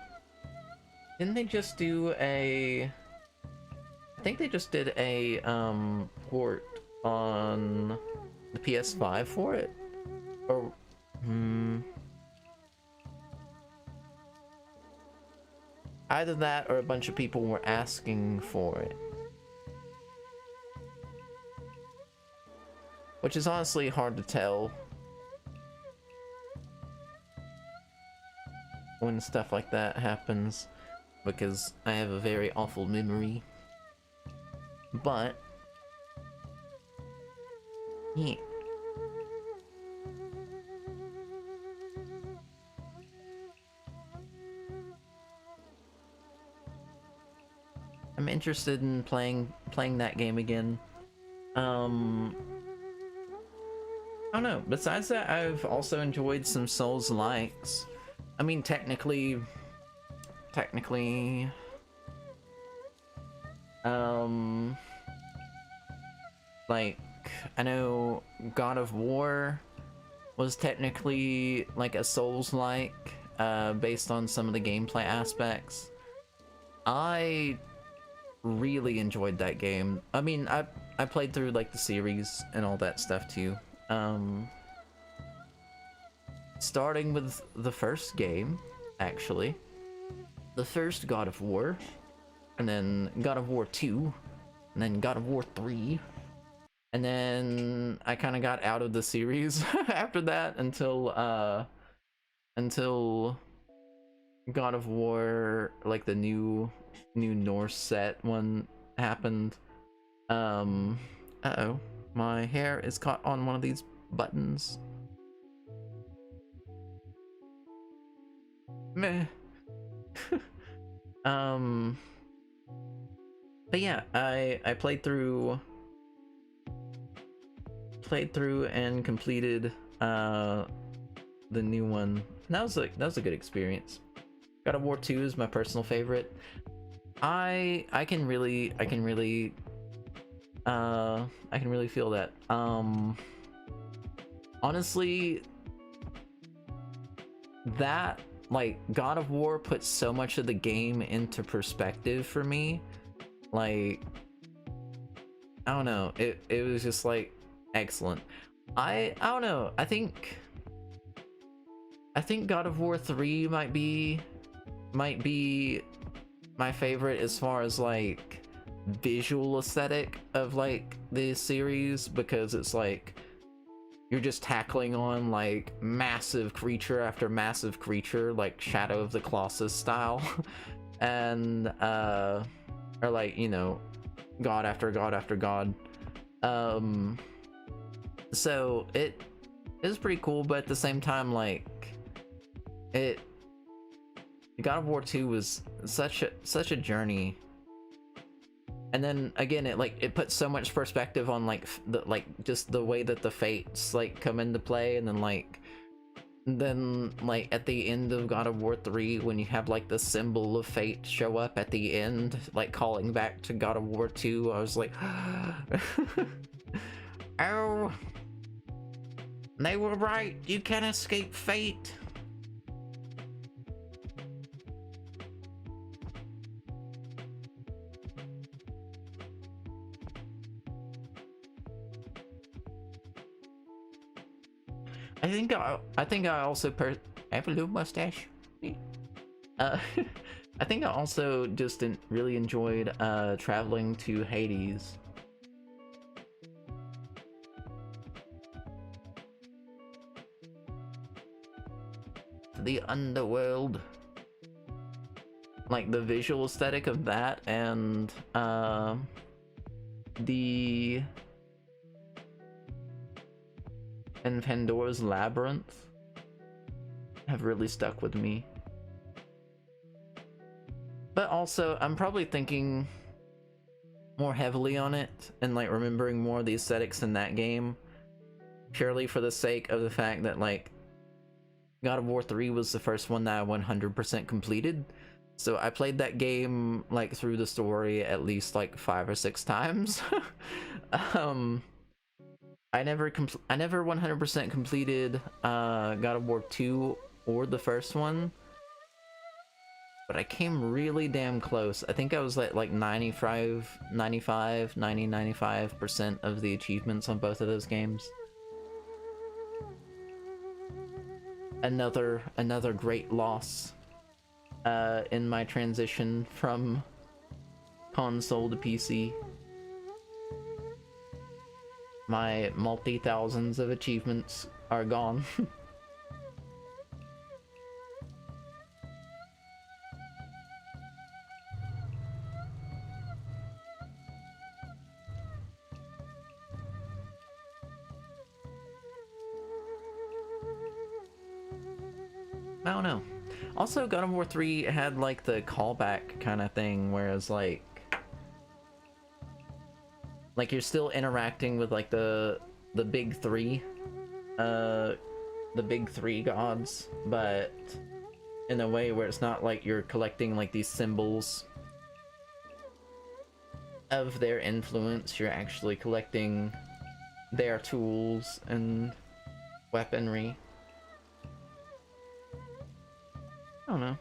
didn't they just do I think they just did a port on the PS5 for it? Or either that or a bunch of people were asking for it. Which is honestly hard to tell when stuff like that happens, because I have a very awful memory. But yeah. I'm interested in playing that game again. I don't know. Besides that, I've also enjoyed some Souls-likes. I mean, technically, like, I know God of War was technically like a Souls-like, based on some of the gameplay aspects. I really enjoyed that game. I mean, I played through like the series and all that stuff too. starting with the first game, actually. The first God of War, and then God of War 2, and then God of War 3, and then I kind of got out of the series after that until God of War, like the new Norse set one happened. Uh-oh, my hair is caught on one of these buttons. Meh. But yeah, I played through and completed the new one. That was a good experience. God of War 2 is my personal favorite. I can really feel that. Honestly, that, like, God of War puts so much of the game into perspective for me. Like, I don't know, it was just like excellent. I don't know, I think God of War 3 might be my favorite as far as like visual aesthetic of like the series, because it's like you're just tackling on like massive creature after massive creature, like Shadow of the Colossus style. And or like, you know, god after god after god. So it is pretty cool, but at the same time, like, God of War 2 was such a journey. And then again, it puts so much perspective on like just the way that the fates like come into play. And then like at the end of God of War 3, when you have like the symbol of fate show up at the end, like calling back to God of War 2, I was like, oh, they were right, you can't escape fate. I think I also have a little mustache. I think I also just really enjoyed traveling to Hades. The underworld. Like the visual aesthetic of that, and Pandora's Labyrinth have really stuck with me. But also, I'm probably thinking more heavily on it and like remembering more of the aesthetics in that game, purely for the sake of the fact that like God of War 3 was the first one that I 100% completed. So I played that game like through the story at least like 5 or 6 times. I never 100% completed God of War 2 or the first one, but I came really damn close. I think I was at like 95% of the achievements on both of those games. Another great loss in my transition from console to PC. My multi-thousands of achievements are gone. I don't know. Also, God of War 3 had like the callback kind of thing, whereas like you're still interacting with like the big three, the big three gods, but in a way where it's not like you're collecting like these symbols of their influence. You're actually collecting their tools and weaponry. I don't know.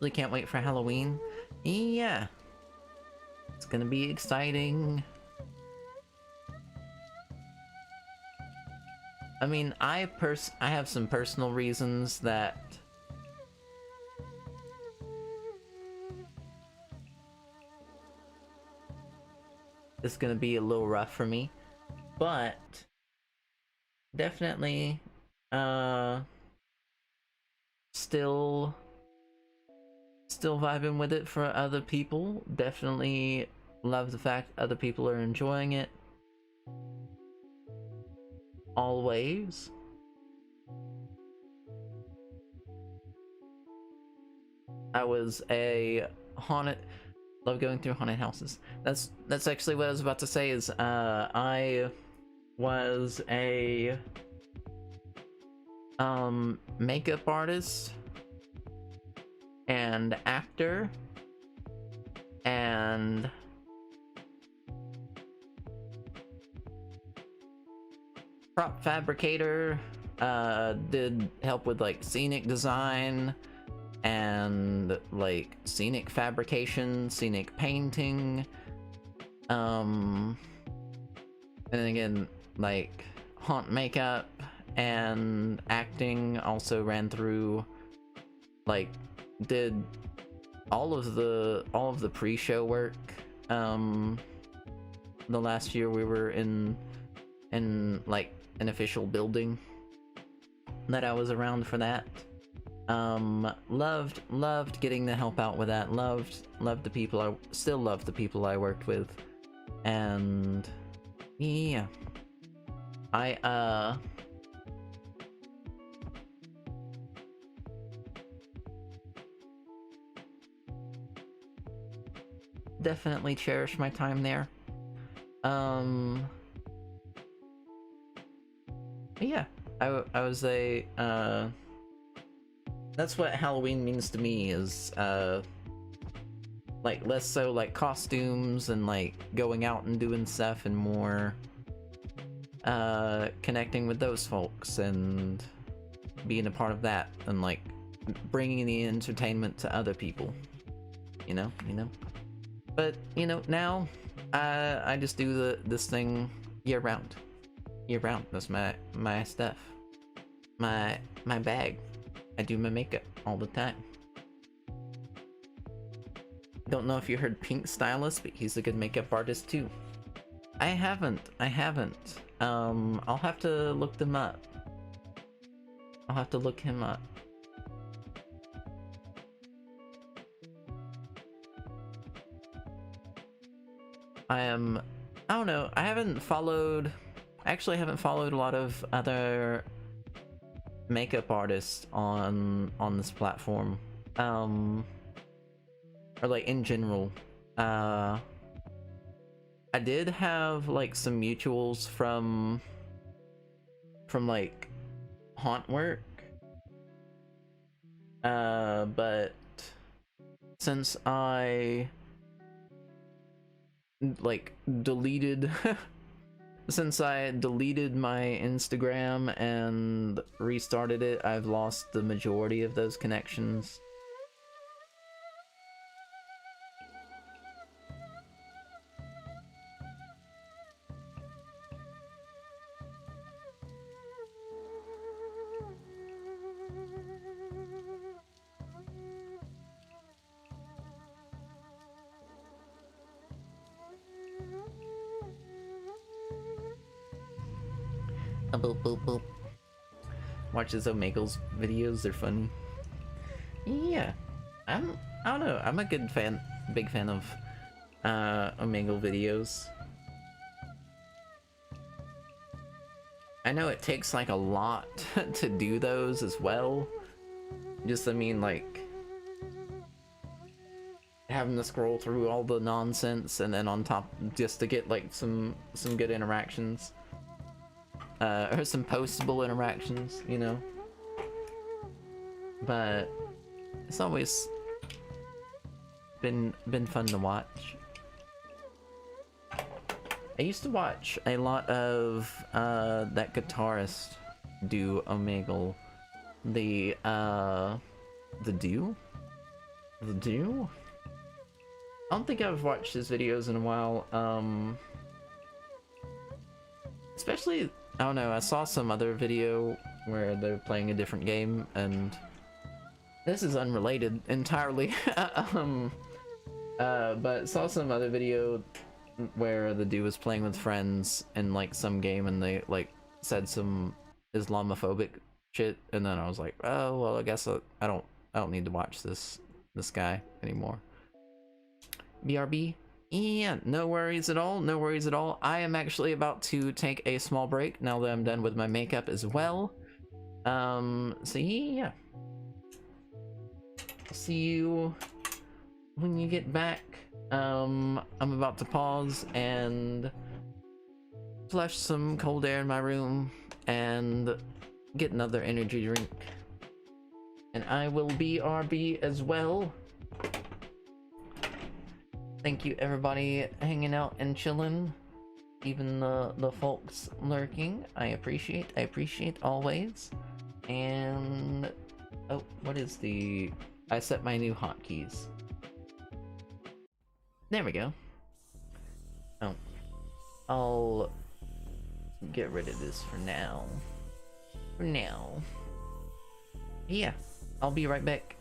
Really can't wait for Halloween. Yeah. It's gonna be exciting. I mean, I have some personal reasons that it's gonna be a little rough for me, but definitely, still vibing with it for other people. Definitely love the fact other people are enjoying it. Always. I was a haunted. Love going through haunted houses. That's actually what I was about to say. Is I was a makeup artist and actor and prop fabricator. Did help with like scenic design and like scenic fabrication, scenic painting, and again like haunt makeup and acting. Also ran through, like, did all of the pre-show work. The last year we were in like an official building that I was around for that. Loved getting to help out with that. Loved the people. I still love the people I worked with, and yeah, I definitely cherish my time there. Yeah, I was a that's what Halloween means to me, is like less so like costumes and like going out and doing stuff, and more connecting with those folks and being a part of that, and like bringing the entertainment to other people, you know. But now I just do this thing year round. That's my stuff, my bag. I do my makeup all the time. Don't know if you heard Pink Stylist, but he's a good makeup artist too. I haven't. I'll have to look them up. I'll have to look him up. I don't know. I actually haven't followed a lot of other makeup artists on this platform, or like in general. I did have like some mutuals from like haunt work, but since I like deleted since I deleted my Instagram and restarted it, I've lost the majority of those connections. Boop, boop, boop. Watch his Omegle's videos, they're funny. Yeah, I don't know, I'm a big fan of Omegle videos. I know it takes like a lot to do those as well. Just, I mean, like having to scroll through all the nonsense, and then on top just to get like some good interactions. Or some postable interactions, you know. But it's always been fun to watch. I used to watch a lot of that guitarist do Omegle, the Dew? The Dew? I don't think I've watched his videos in a while. Especially I don't know, I saw some other video where they're playing a different game, and this is unrelated entirely. But saw some other video where the dude was playing with friends in like some game, and they like said some Islamophobic shit, and then I was like, oh well, I guess I don't need to watch this guy anymore. BRB. Yeah, no worries at all, no worries at all. I am actually about to take a small break now that I'm done with my makeup as well. So yeah. See you when you get back. I'm about to pause and flush some cold air in my room and get another energy drink. And I will BRB as well. Thank you everybody hanging out and chilling. Even the folks lurking. I appreciate always. And oh, what is the... I set my new hotkeys. There we go. Oh. I'll get rid of this for now. Yeah, I'll be right back.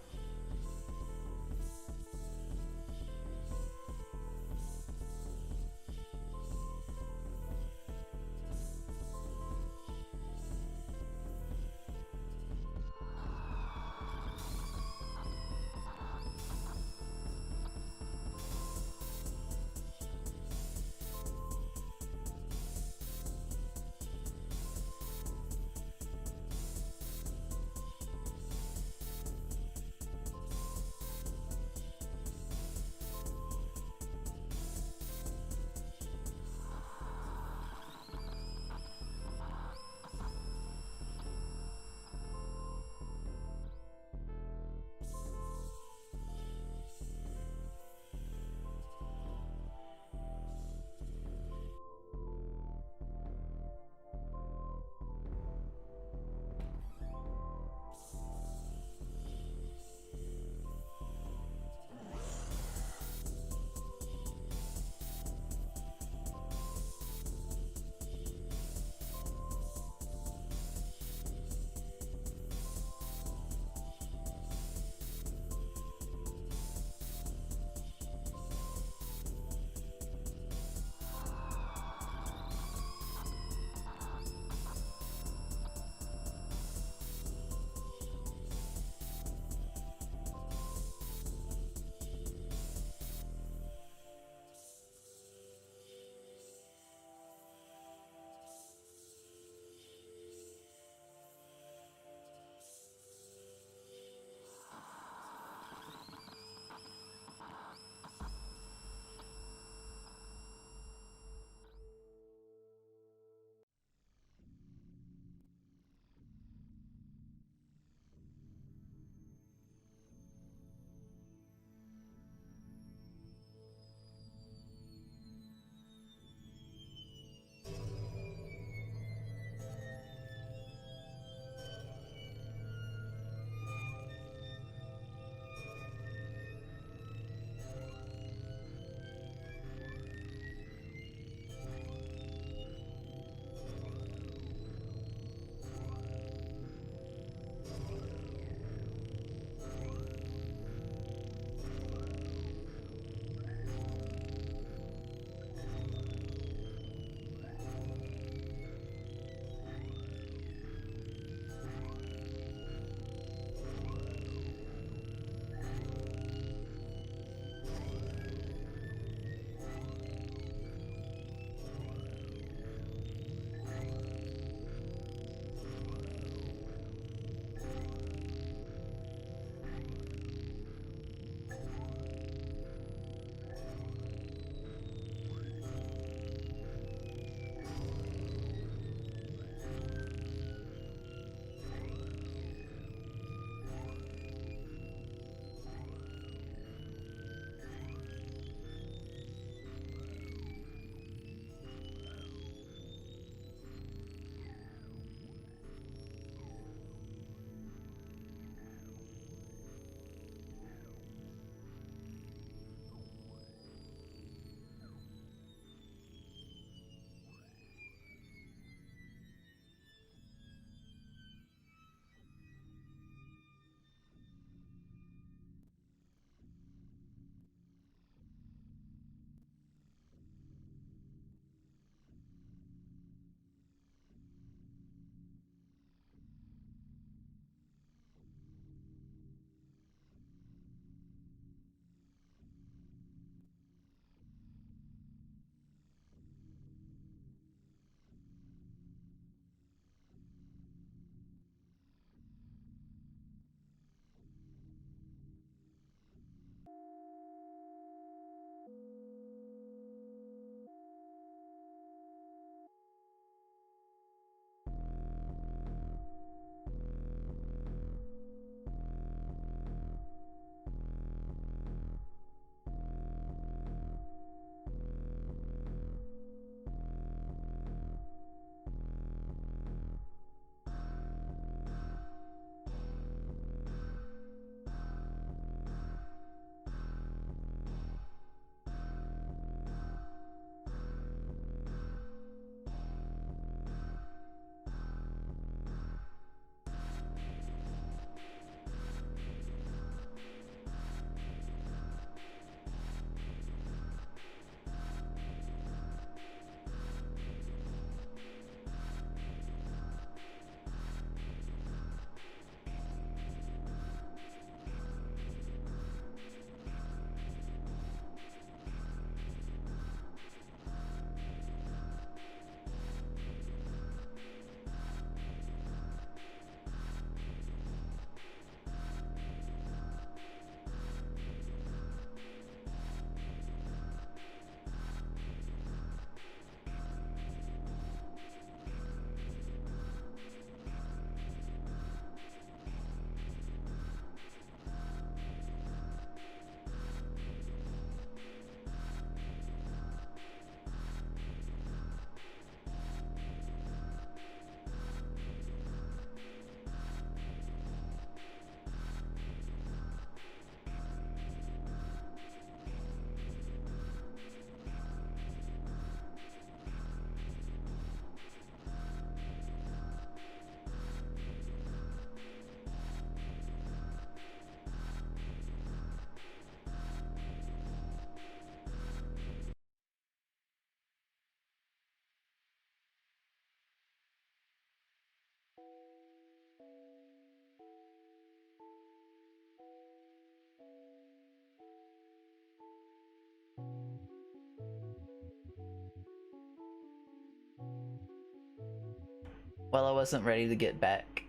Well, I wasn't ready to get back,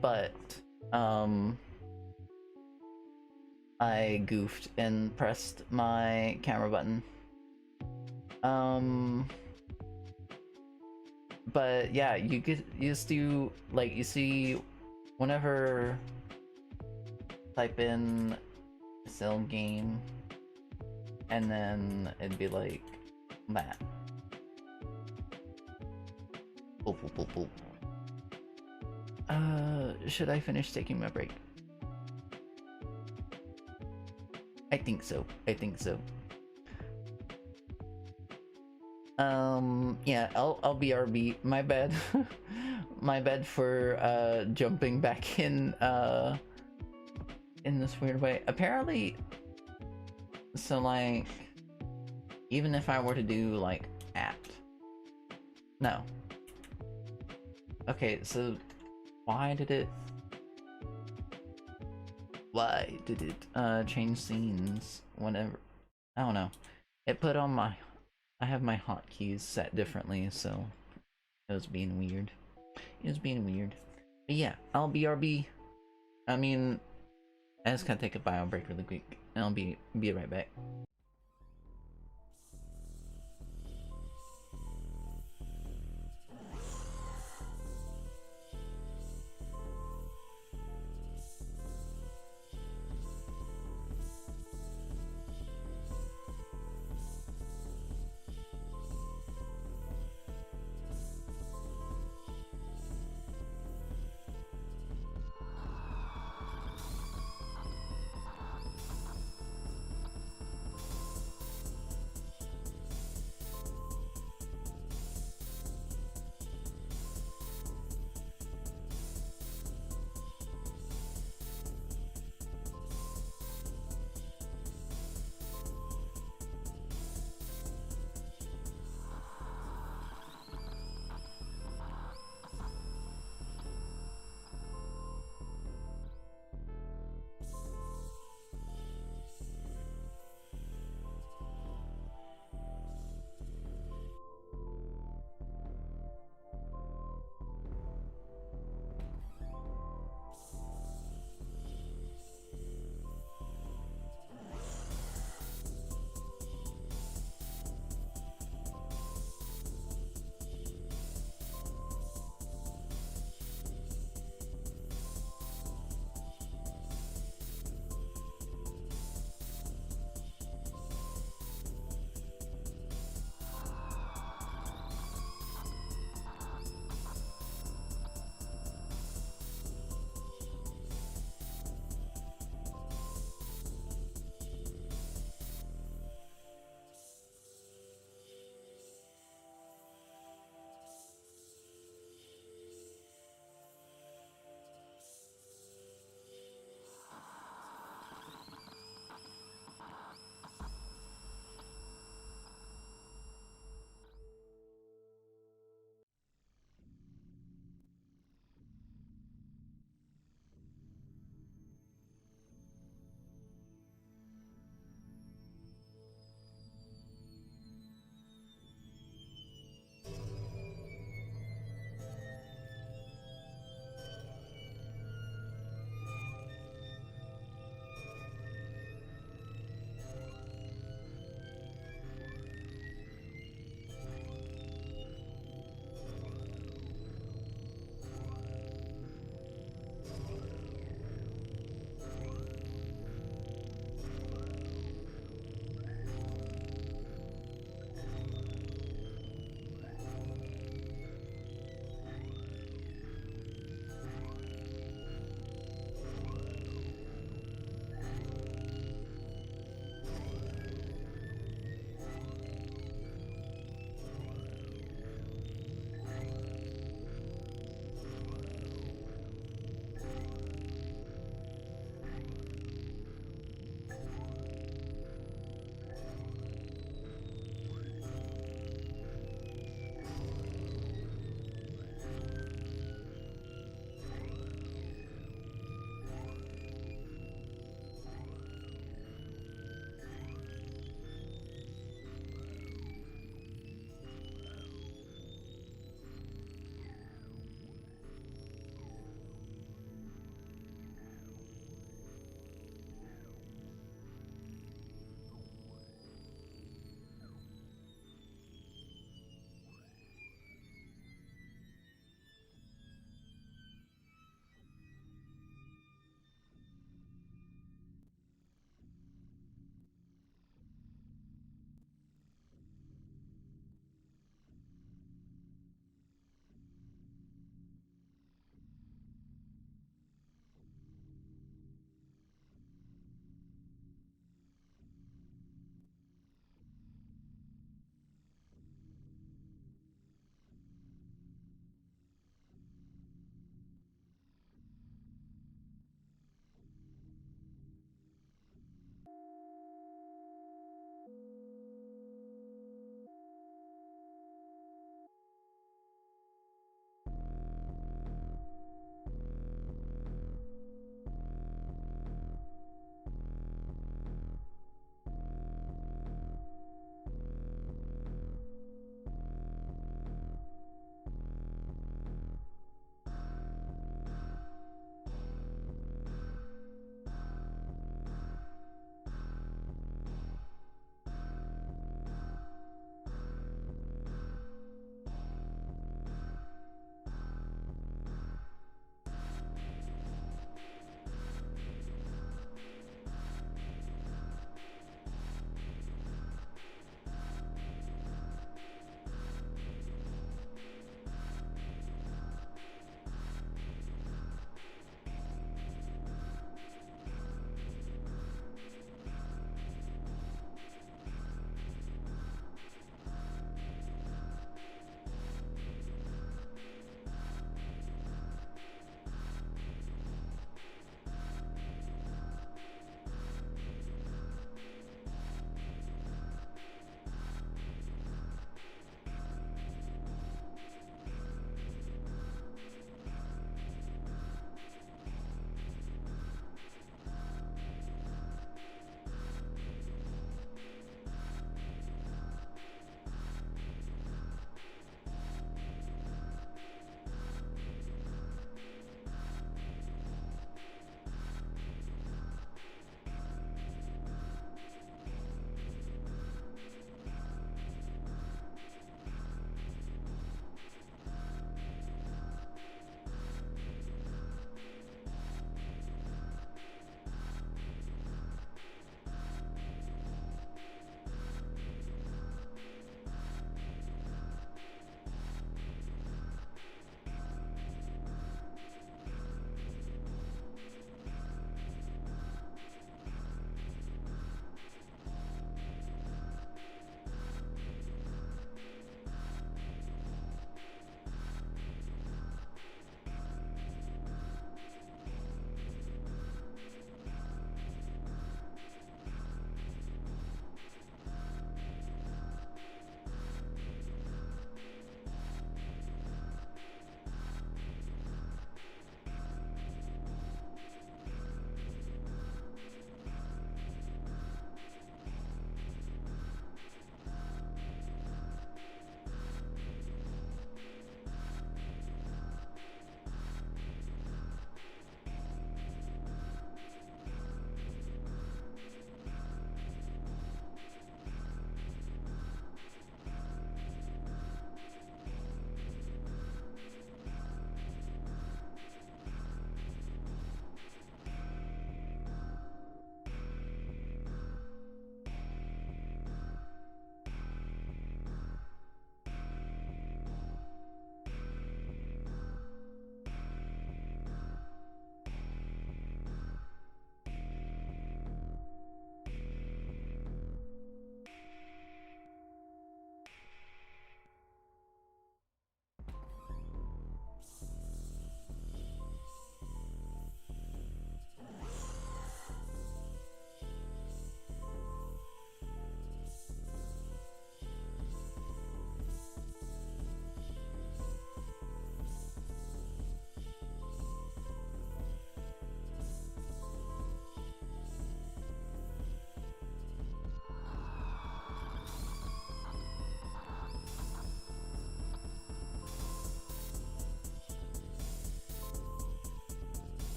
but I goofed and pressed my camera button. But yeah, you just do, like, you see, whenever type in cell game, and then it'd be like that. Boop, boop, boop, boop. Should I finish taking my break? I think so. I think so. Yeah, I'll BRB. My bad. My bad for jumping back in this weird way. Apparently, so like, even if I were to do like no. Okay, so why did it change scenes whenever? I don't know. It put on my, I have my hotkeys set differently, so it was being weird. It was being weird. But yeah, I'll BRB. I mean, I just gotta take a bio break really quick, and I'll be right back.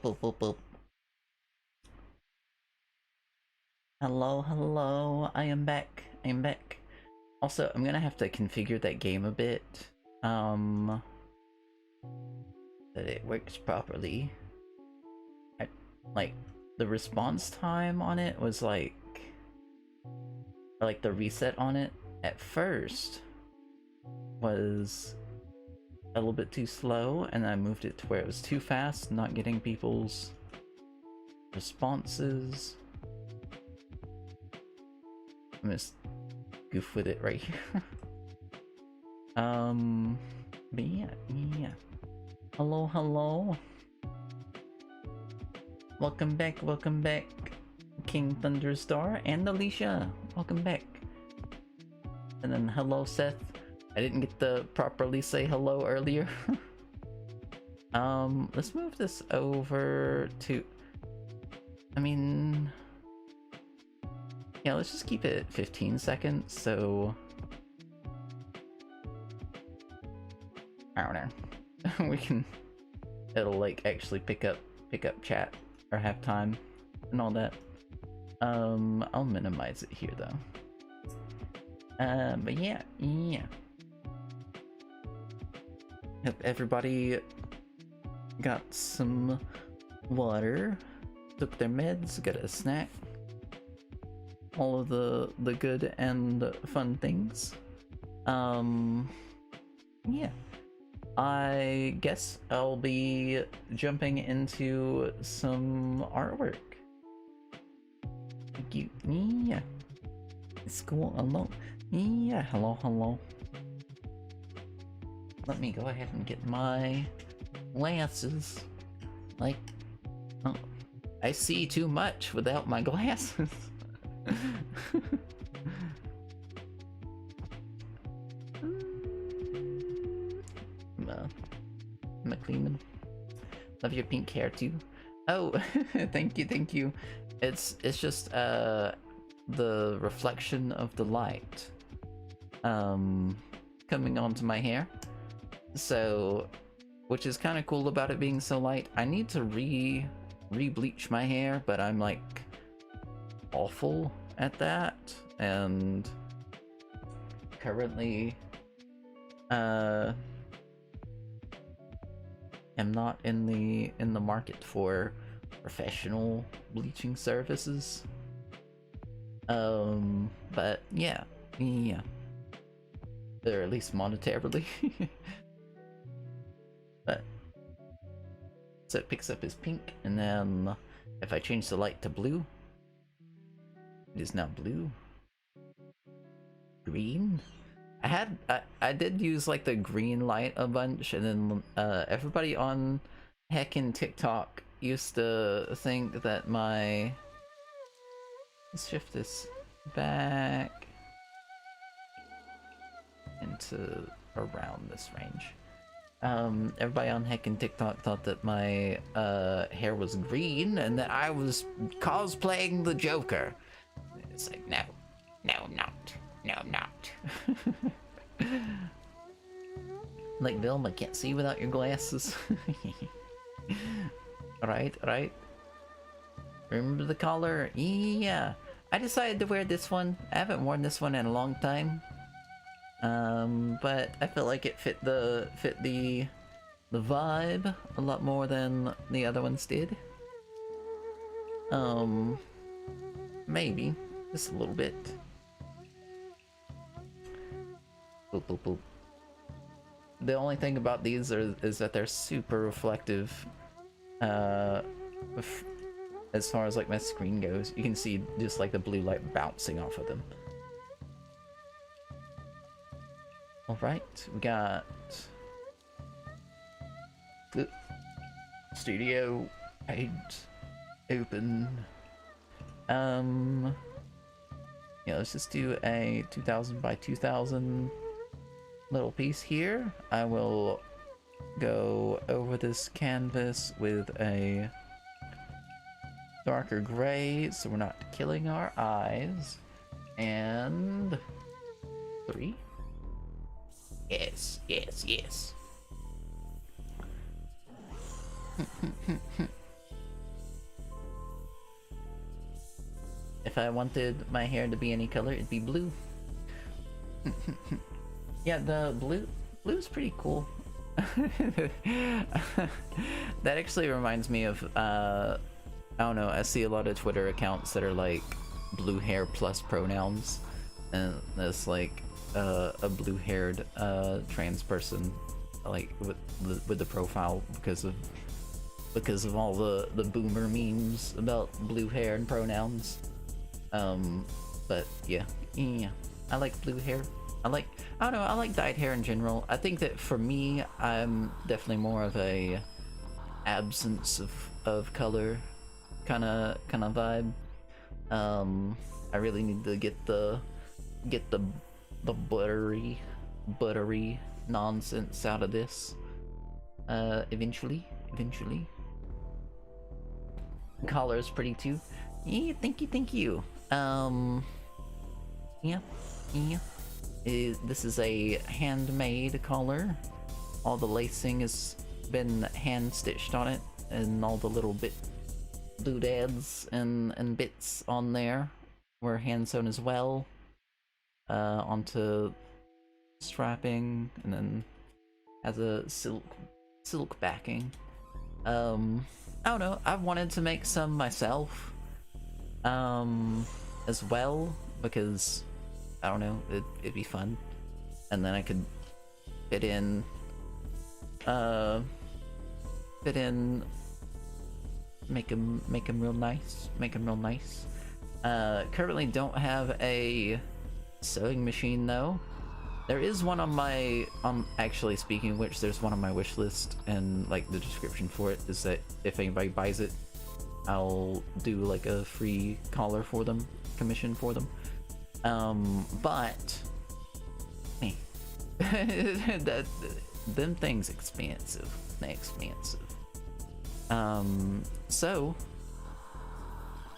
Boop, boop, boop. Hello, hello. I am back. I am back. Also, I'm gonna have to configure that game a bit. That it works properly. Like, the response time on it was like... Or like the reset on it at first was a little bit too slow, and I moved it to where it was too fast, not getting people's responses. I'm just goof with it right here. But yeah. Hello, hello. Welcome back, King Thunderstar and Alicia. Welcome back. And then hello, Seth. I didn't get to properly say hello earlier. Let's move this over to... I mean... Yeah, let's just keep it at 15 seconds, so... I don't know. We can... It'll, like, actually pick up chat, or have time, and all that. I'll minimize it here, though. But yeah. Hope everybody got some water, took their meds, got a snack. All of the good and fun things. Yeah. I guess I'll be jumping into some artwork. Thank you. Yeah. It's cool. Hello. Yeah, hello. Let me go ahead and get my glasses. Like, oh, I see too much without my glasses. McLean, love your pink hair too. Oh, thank you. It's just the reflection of the light coming onto my hair. So, which is kind of cool about it being so light. I need to re-bleach my hair, but I'm like awful at that, and currently am not in the market for professional bleaching services. But yeah, or at least monetarily. But so it picks up as pink, and then if I change the light to blue, it is now blue. Green. I did use like the green light a bunch, and then everybody on heckin' TikTok used to think that my... Let's shift this back into around this range. Everybody on heckin' TikTok thought that my hair was green and that I was cosplaying the Joker. It's like, no, I'm not. No, I'm not. Like, Vilma, can't see without your glasses. Right. Remember the collar? Yeah. I decided to wear this one. I haven't worn this one in a long time. But I felt like it fit the vibe a lot more than the other ones did. Maybe just a little bit. Boop, boop, boop. The only thing about these is that they're super reflective. As far as like my screen goes, you can see just like the blue light bouncing off of them. All right, we got the studio page open. Yeah, let's just do a 2000 by 2000 little piece here. I will go over this canvas with a darker gray so we're not killing our eyes. And 3. Yes. If I wanted my hair to be any color, it'd be blue. Yeah, the blue's pretty cool. That actually reminds me of I don't know, I see a lot of Twitter accounts that are like blue hair plus pronouns, and that's like a blue-haired trans person, like with the profile because of all the boomer memes about blue hair and pronouns. But yeah, I like blue hair. I don't know, I like dyed hair in general. I think that for me, I'm definitely more of a absence of color kind of vibe. I really need to get the buttery nonsense out of this. Eventually. Collar is pretty too. Yeah, thank you. Yeah. This is a handmade collar. All the lacing has been hand stitched on it, and all the little doodads and bits on there were hand sewn as well. Onto strapping, and then has a silk backing. I don't know, I've wanted to make some myself as well, because I don't know, it'd be fun, and then I could fit in make them real nice, currently don't have a sewing machine though. There is one actually, speaking of which, there's one on my wish list, and like the description for it is that if anybody buys it, I'll do like a free collar for them, commission for them. But them things expensive. So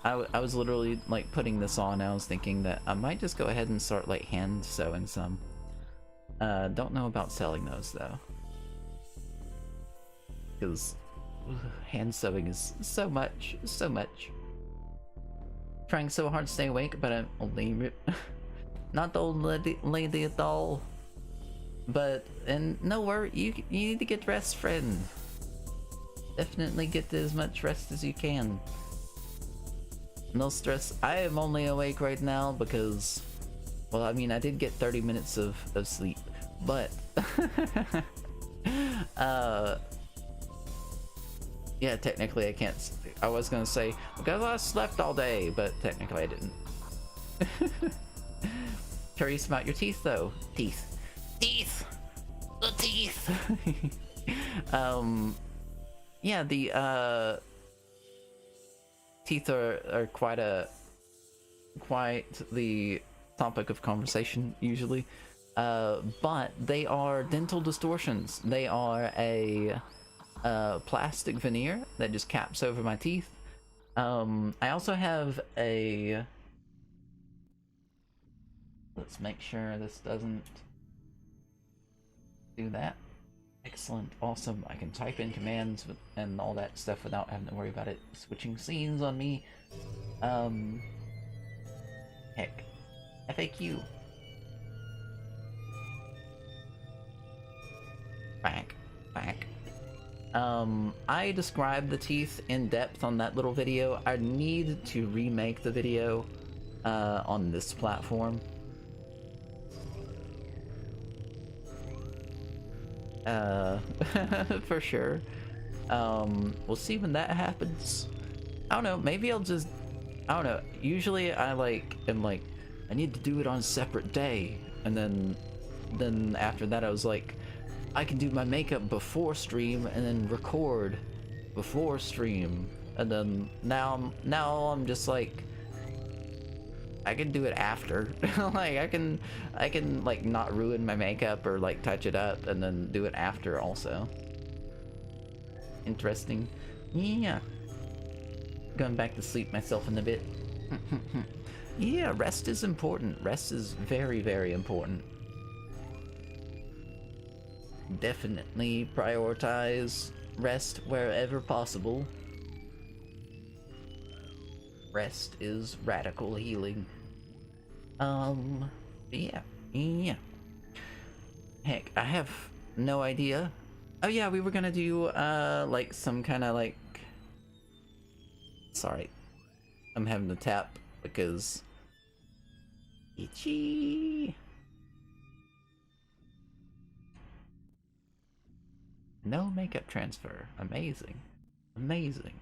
I was literally like putting this on. I was thinking that I might just go ahead and start like hand sewing some. Don't know about selling those though, because hand sewing is so much. Trying so hard to stay awake, but I'm only not the old lady at all. But no worry, you need to get rest, friend. Definitely get as much rest as you can. No stress. I am only awake right now because, well, I mean, I did get 30 minutes of sleep, but yeah, technically I can't. I was gonna say because I slept all day, but technically I didn't. Curious about your teeth though. Teeth. The teeth. Yeah, the teeth are quite the topic of conversation usually. But they are dental distortions. They are a plastic veneer that just caps over my teeth. I also have a, let's make sure this doesn't do that. Excellent, awesome. I can type in commands and all that stuff without having to worry about it switching scenes on me. Heck, FAQ. Back. I described the teeth in depth on that little video. I need to remake the video on this platform. For sure. We'll see when that happens. I don't know, maybe I'll just, I don't know, usually I am like I need to do it on a separate day, and then after that I was like, I can do my makeup before stream and then record before stream, and then now I'm just like, I can do it after. Like I can like not ruin my makeup or like touch it up and then do it after also. Interesting. Yeah. Going back to sleep myself in a bit. Yeah, rest is important. Rest is very, very important. Definitely prioritize rest wherever possible. Rest is radical healing. Yeah. Heck, I have no idea. Oh yeah, we were gonna do, like, some kind of, like... Sorry. I'm having to tap, because... Itchy! No makeup transfer. Amazing. Amazing.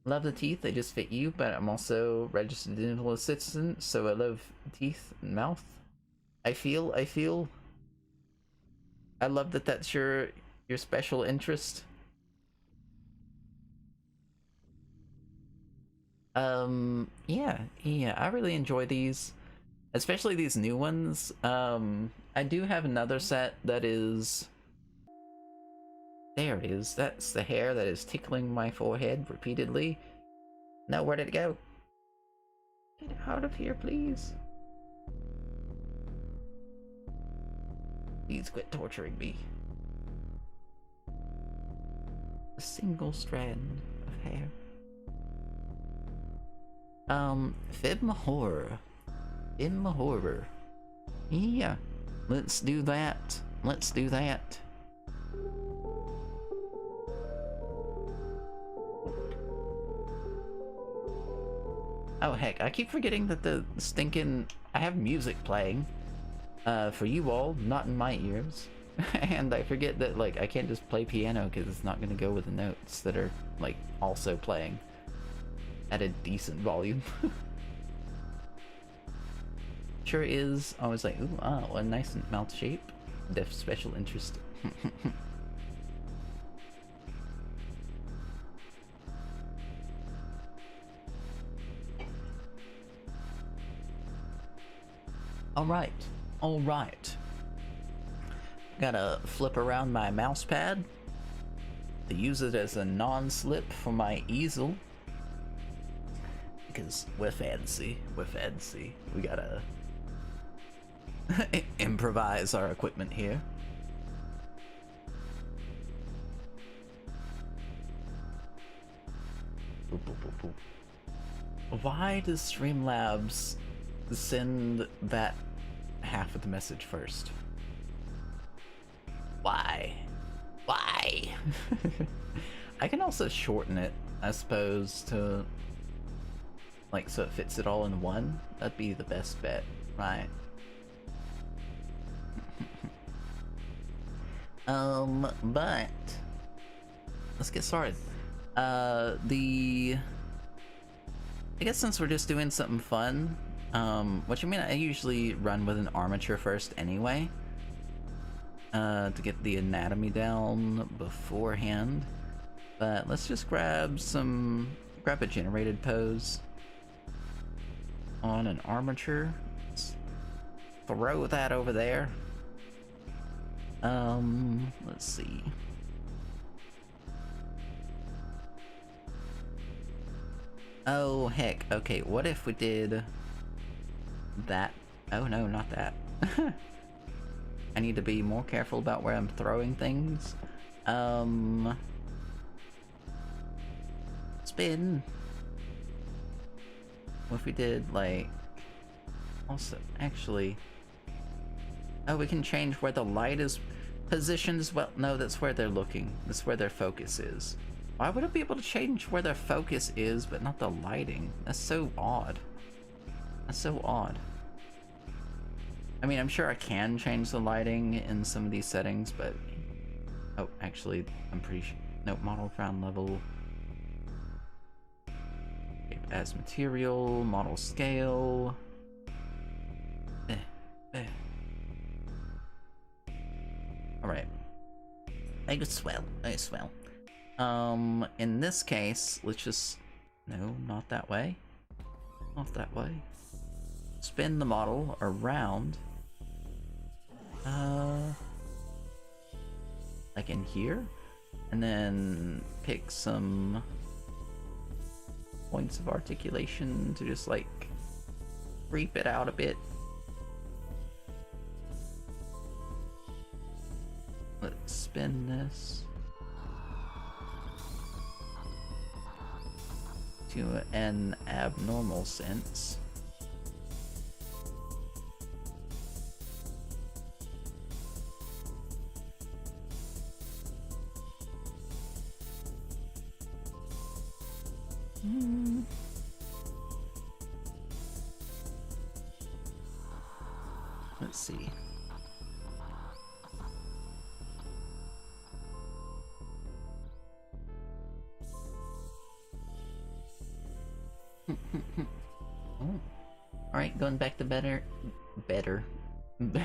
Love the teeth, they just fit you, but I'm also registered dental assistant, so I love teeth and mouth. I love that that's your special interest. Yeah, I really enjoy these, especially these new ones. I do have another set that is... There it is, that's the hair that is tickling my forehead repeatedly. Now, where did it go? Get out of here, please. Please quit torturing me. A single strand of hair. Fibma horror. Fibma horror. Yeah, let's do that. Let's do that. Oh heck, I keep forgetting that the stinking... I have music playing. For you all, not in my ears. And I forget that, like, I can't just play piano because it's not gonna go with the notes that are, like, also playing at a decent volume. Sure is. I was like, ooh, a nice mouth shape. Def special interest. Alright. Gotta flip around my mouse pad to use it as a non-slip for my easel. Because we're fancy. We gotta improvise our equipment here. Why does Streamlabs send that half of the message first? Why? I can also shorten it, I suppose, to, like, so it fits it all in one. That'd be the best bet, right? But let's get started. I guess since we're just doing something fun, which I mean, I usually run with an armature first anyway, to get the anatomy down beforehand. But let's just grab a generated pose on an armature. Let's throw that over there. Let's see. Oh, heck. Okay, what if we did that? Oh, no, not that. I need to be more careful about where I'm throwing things. Spin. What if we did, like... Also, actually... Oh, we can change where the light is positioned as well. No, that's where they're looking. That's where their focus is. Why would it be able to change where their focus is, but not the lighting? That's so odd. That's so odd. I mean, I'm sure I can change the lighting in some of these settings, but... Oh, actually, I'm pretty sure... Nope, model ground level. As material, model scale... Alright. I could swell. In this case, let's just... No, not that way. Not that way. Spin the model around. Like in here? And then pick some points of articulation to just, like, creep it out a bit. Let's spin this to an abnormal sense. Let's see. Oh. Alright, going back to better.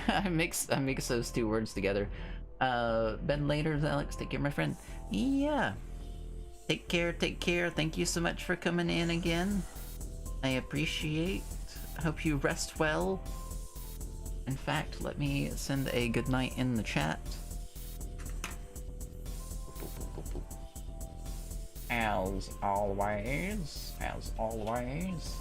I mix those two words together. Bed later, Alex. Take care, my friend. Yeah. Take care, take care. Thank you so much for coming in again. I appreciate. Hope you rest well. In fact, let me send a good night in the chat. As always. As always.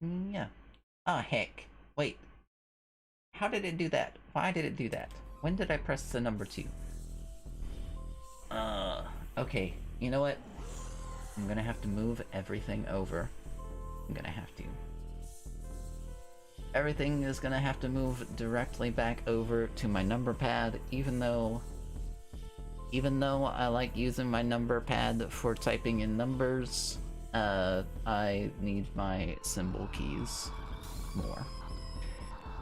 Yeah. Ah, heck. Wait. How did it do that? Why did it do that? When did I press the number 2? Okay. You know what? I'm gonna have to move everything over. I'm gonna have to. Everything is gonna have to move directly back over to my number pad, even though I like using my number pad for typing in numbers, I need my symbol keys more.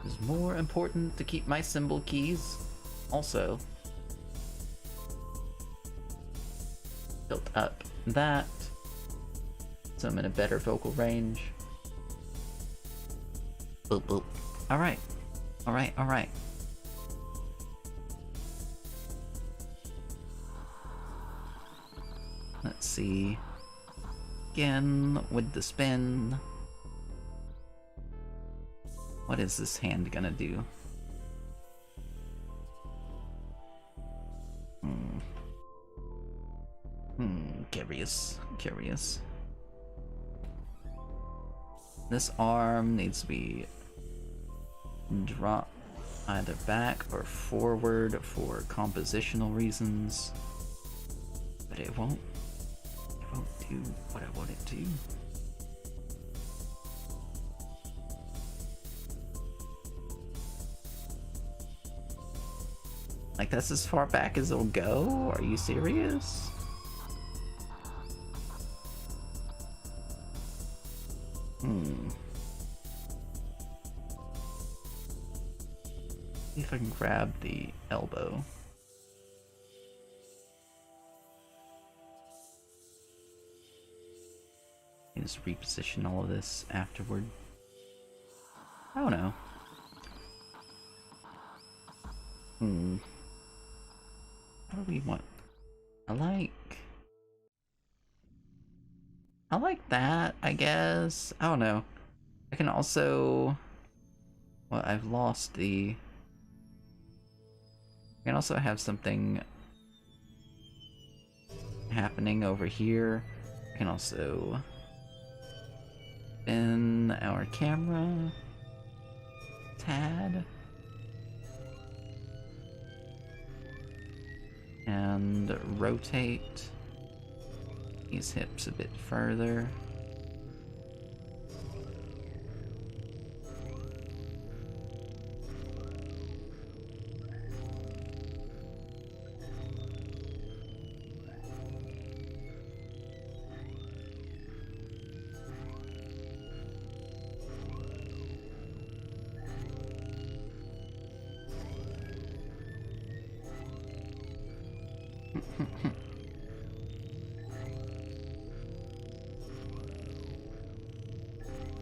It's more important to keep my symbol keys. Also, built up that, so I'm in a better vocal range. Boop boop. Alright. Alright, alright. Let's see. Again, with the spin. What is this hand gonna do? Curious. Curious. This arm needs to be dropped either back or forward for compositional reasons. But it won't do what I want it to. Like, that's as far back as it'll go? Are you serious? See if I can grab the elbow. Just reposition all of this afterward. I don't know. What do we want? I like that, I guess. I don't know. I can also... Well, I've lost the... I can also have something happening over here. I can also spin our camera tad and rotate these hips a bit further.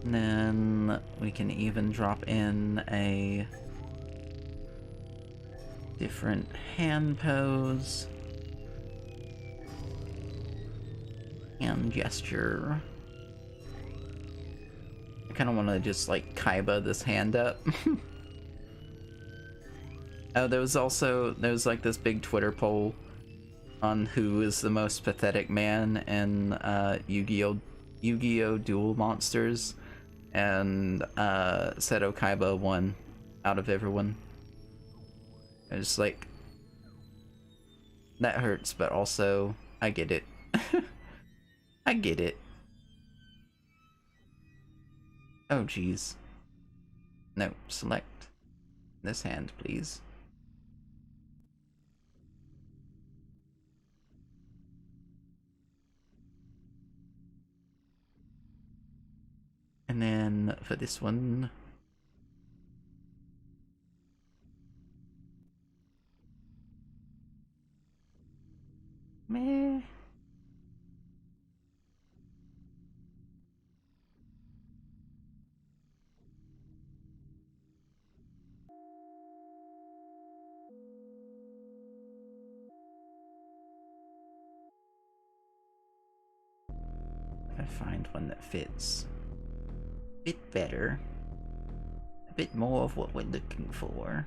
And then we can even drop in a different hand pose. Hand gesture. I kind of want to just like Kaiba this hand up. Oh, there was like this big Twitter poll on who is the most pathetic man in Yu-Gi-Oh! Duel Monsters. and Seto Kaiba won out of everyone. It's like, that hurts, but also I get it. I get it. Oh geez. No, select this hand, please. And then for this one, meh. I find one that fits a bit better, a bit more of what we're looking for.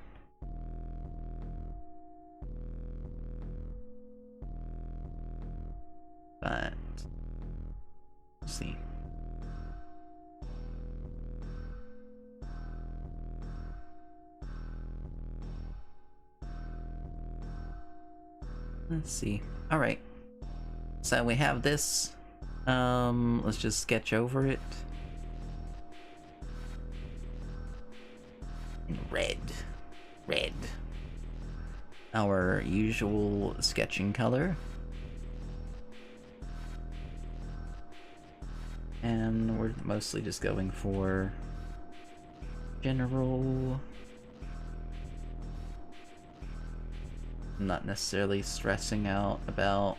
But we'll see. Let's see. All right. So we have this. Let's just sketch over it. In red. Red. Our usual sketching color. And we're mostly just going for general. I'm not necessarily stressing out about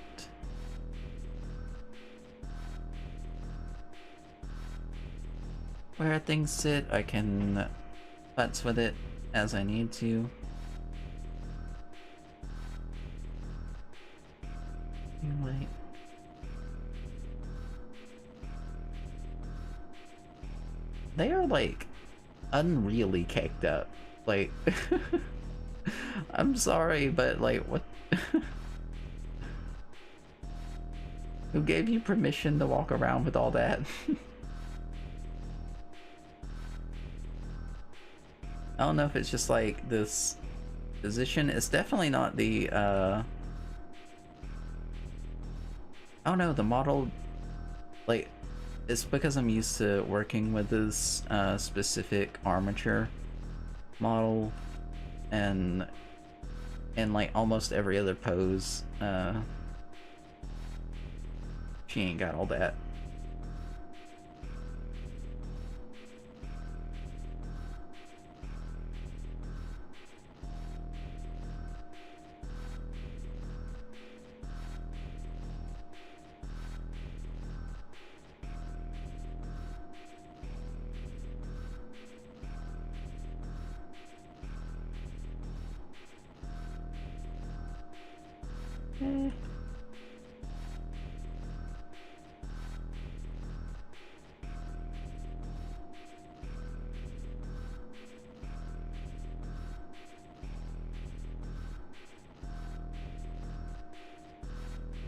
where things sit. I can putz with it as I need to. Anyway. They are like unreally caked up. Like I'm sorry, but like what who gave you permission to walk around with all that? I don't know if it's just like this position. It's definitely not the oh no, the model, like, it's because I'm used to working with this specific armature model, and in like almost every other pose, she ain't got all that.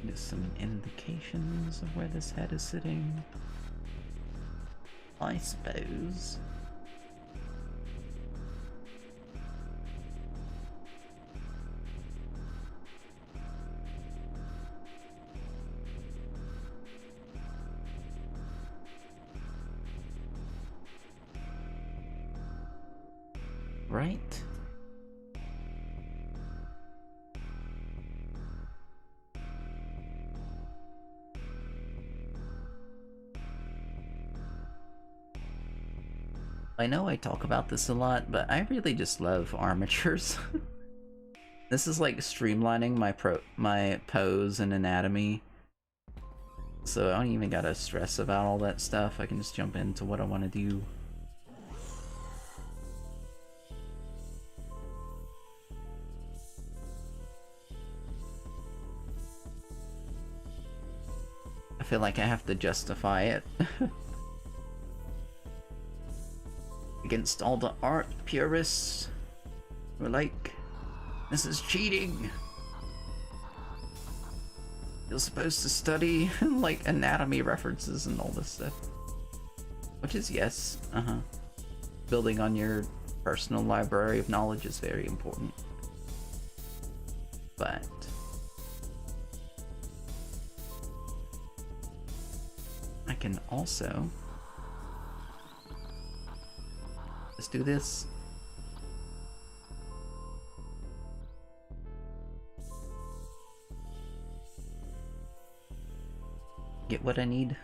Just some indications of where this head is sitting, I suppose. Right? I know I talk about this a lot, but I really just love armatures. This is like streamlining my pose and anatomy. So I don't even gotta stress about all that stuff. I can just jump into what I want to do. I feel like I have to justify it. Against all the art purists who are like, this is cheating. You're supposed to study like anatomy references and all this stuff. Which is yes. Building on your personal library of knowledge is very important. But I can also just do this. Get what I need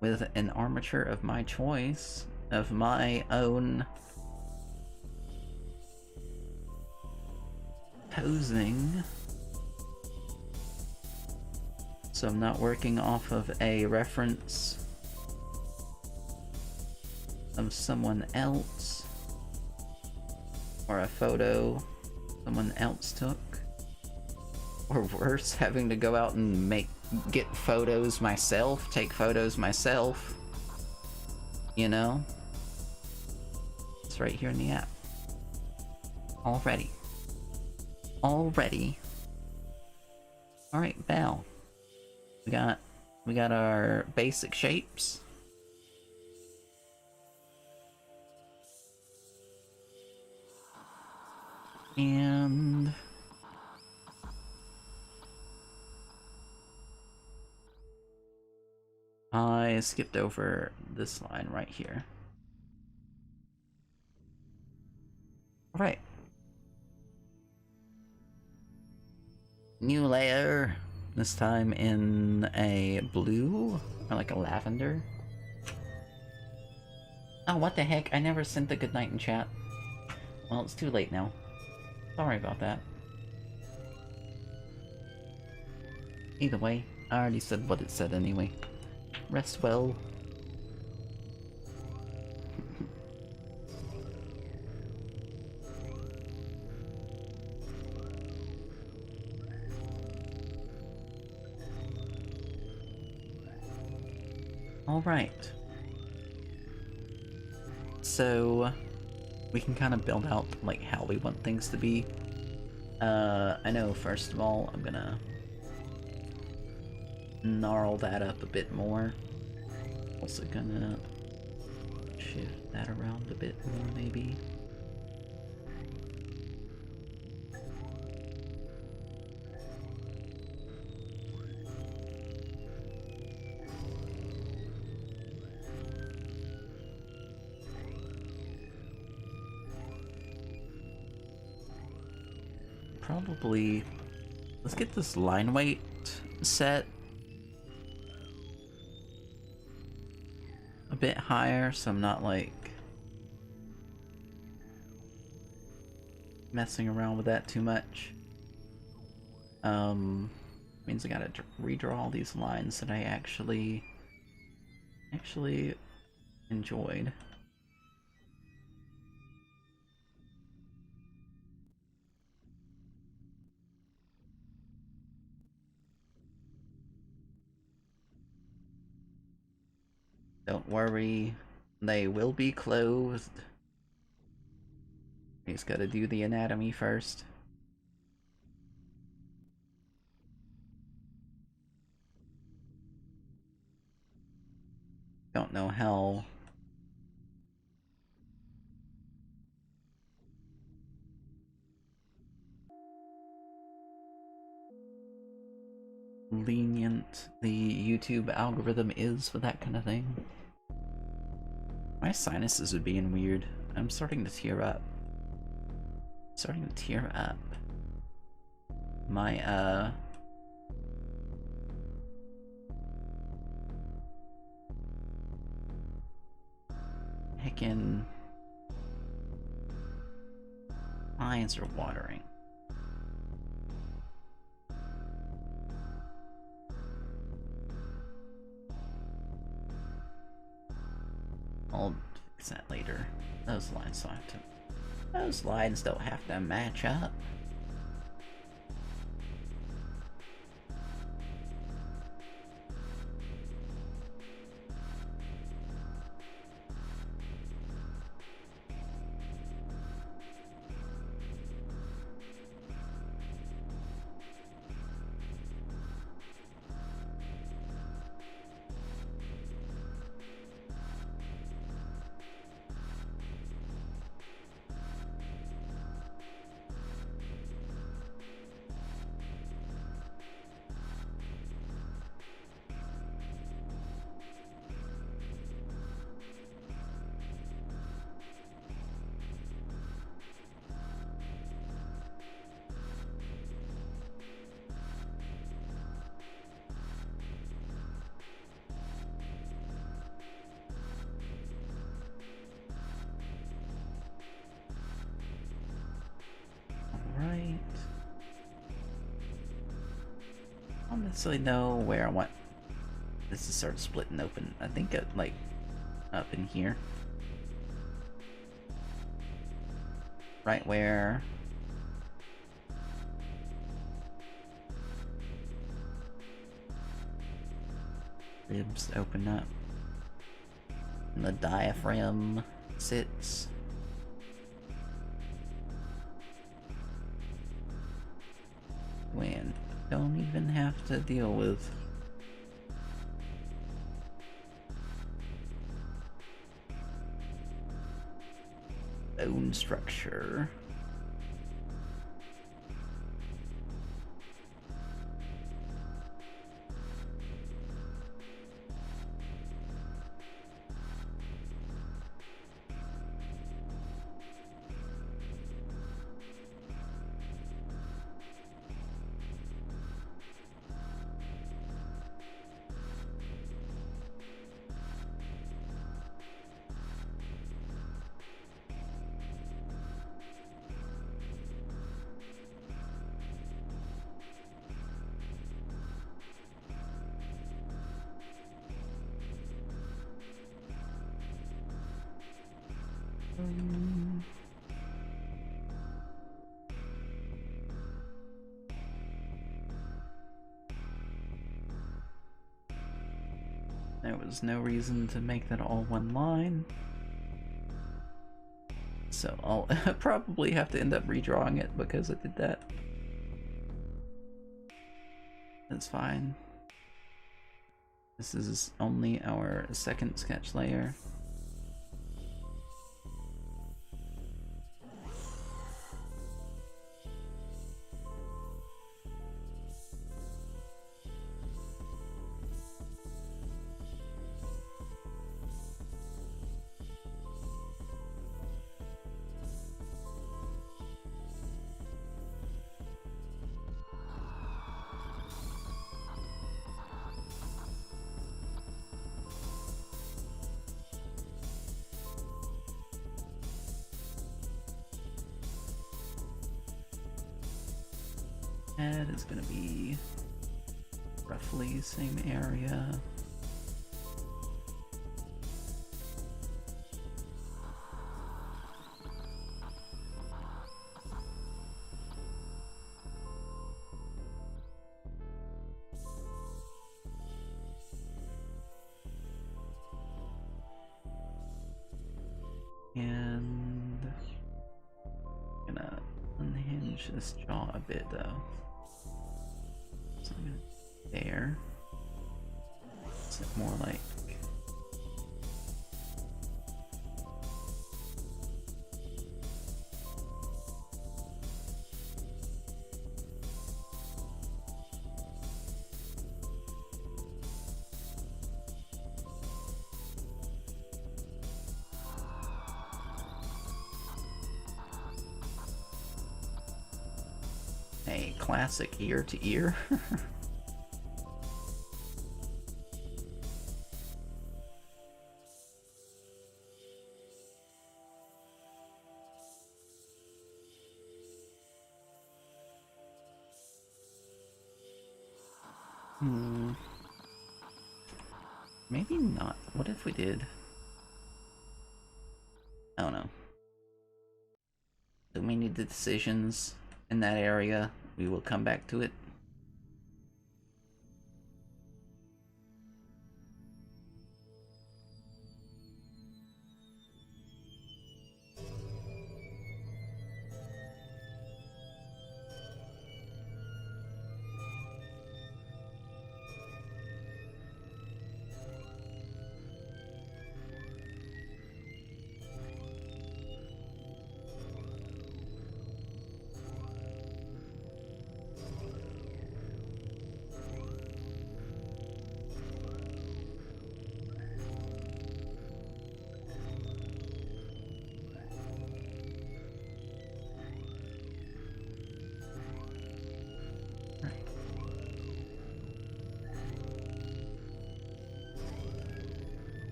with an armature of my choice, of my own posing. So I'm not working off of a reference of someone else or a photo someone else took. Or worse, having to go out and get photos myself, take photos myself. You know? It's right here in the app. Already. Already. Alright, Val. We got our basic shapes. And I skipped over this line right here. Alright. New layer. This time in a blue, or like a lavender. Oh, what the heck? I never sent the goodnight in chat. Well, it's too late now. Sorry about that. Either way, I already said what it said anyway. Rest well. Alright. So we can kind of build out like how we want things to be. I know first of all I'm gonna gnarl that up a bit more. Also gonna shift that around a bit more maybe. Probably, let's get this line weight set a bit higher so I'm not like messing around with that too much. Means I gotta redraw all these lines that I actually enjoyed. Don't worry, they will be clothed. We just gotta do the anatomy first. Don't know how lenient the YouTube algorithm is for that kind of thing. My sinuses are being weird. I'm starting to tear up. My heckin' eyes are watering. I'll fix that later. Those lines don't have to match up. necessarily know where I want this to start splitting open. I think it, like, up in here. Right where ribs open up and the diaphragm sits. When don't even have to deal with bone structure. There was no reason to make that all one line. So I'll probably have to end up redrawing it because I did that. That's fine. This is only our second sketch layer. Head is gonna be roughly same area. And gonna unhinge this jaw a bit though. So I'm gonna there. Is it more like a classic ear to ear? Maybe not. What if we did? I don't know. Do we need the decisions in that area? We will come back to it.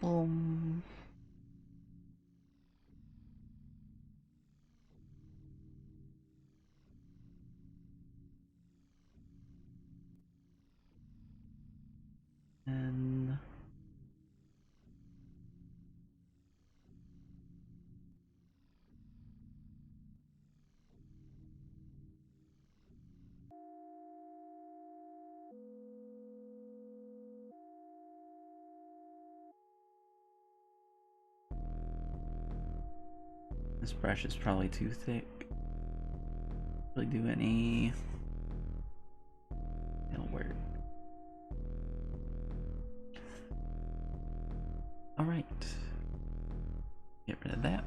Boom. And this brush is probably too thick. Really do any. It'll work. All right. Get rid of that.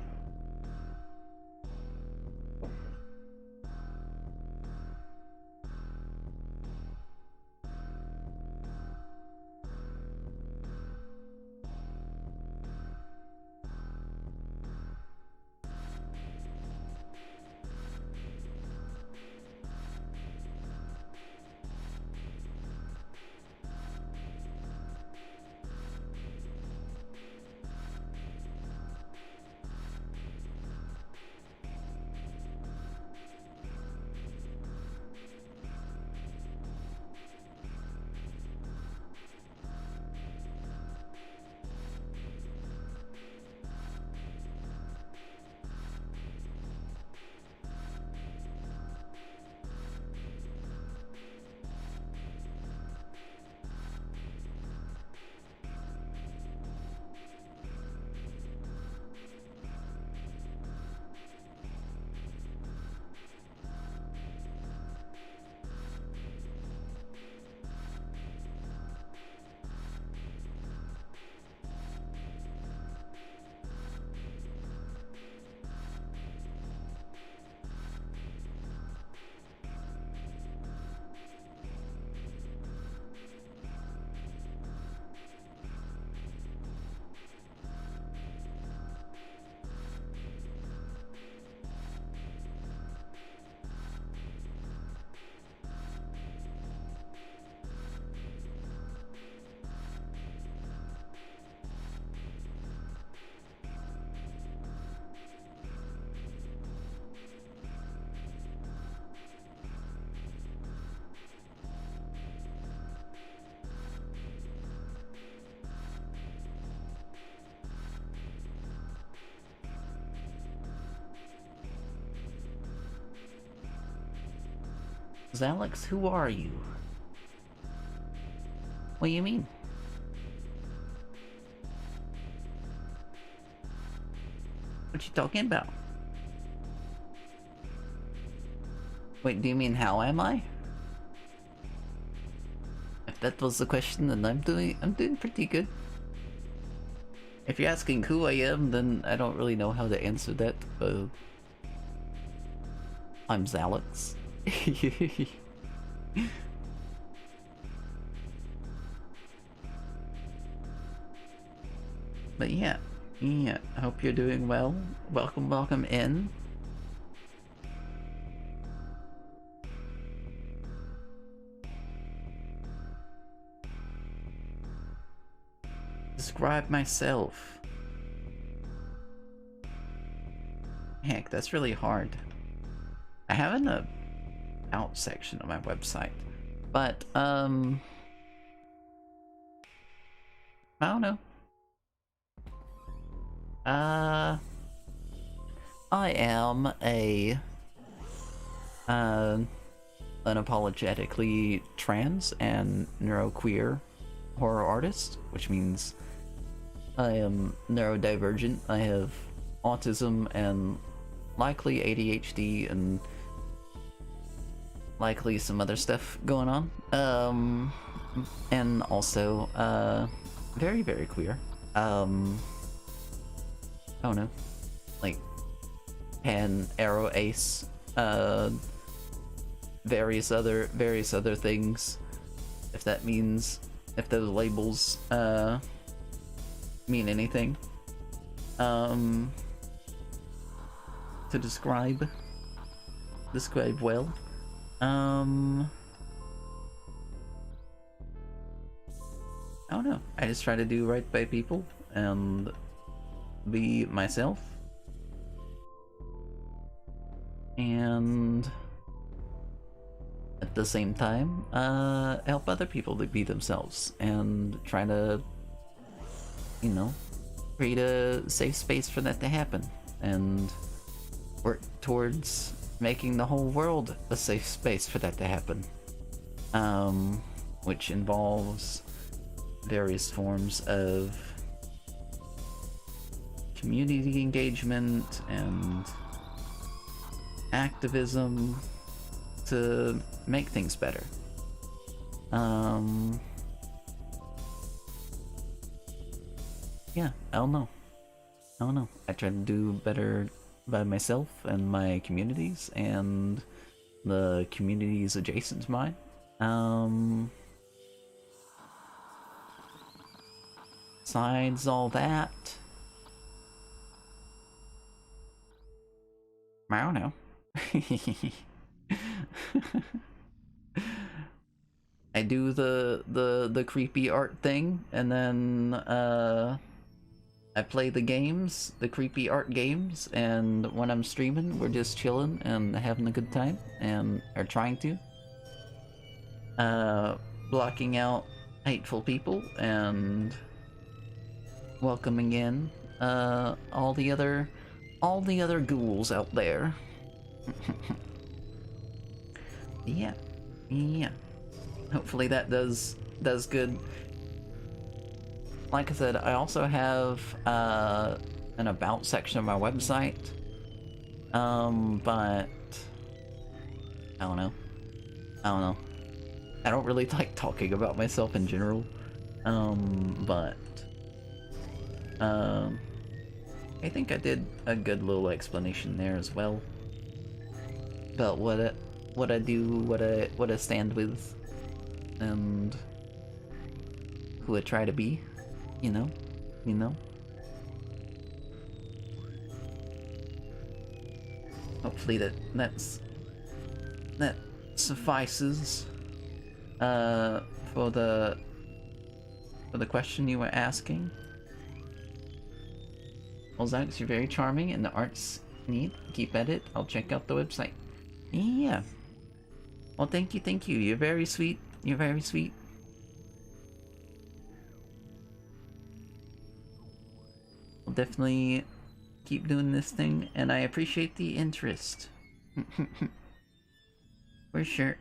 Alex, who are you? What do you mean? What you talking about? Wait, do you mean how am I? If that was the question, then I'm doing pretty good. If you're asking who I am, then I don't really know how to answer that. I'm Alex. But yeah, I hope you're doing well. Welcome in. Describe myself. Heck, that's really hard. I have an out section of my website, but I don't know. I am a unapologetically trans and neuroqueer horror artist, which means I am neurodivergent. I have autism and likely ADHD and likely some other stuff going on. And also very, very queer. I don't know, like pan, arrow, ace, various other things, if that means, if those labels mean anything to describe well. I don't know, I just try to do right by people. and be myself. And at the same time, help other people to be themselves and try to, you know, create a safe space for that to happen and work towards making the whole world a safe space for that to happen. Which involves various forms of community engagement and activism to make things better. Yeah, I don't know. I try to do better by myself and my communities and the communities adjacent to mine. Besides all that, I don't know. I do the creepy art thing, and then I play the games, the creepy art games, and when I'm streaming, we're just chilling and having a good time, and are trying to. Blocking out hateful people and welcoming in all the other ghouls out there. Yeah. Hopefully that does good. Like I said, I also have an about section of my website. But I don't know. I don't really like talking about myself in general. But I think I did a good little explanation there as well about what I do, what I stand with, and who I try to be. You know. Hopefully that suffices for the question you were asking. Well, Zax, you're very charming and the art's neat. Keep at it. I'll check out the website. Yeah. Well, thank you. You're very sweet. We'll definitely keep doing this thing, and I appreciate the interest. For sure.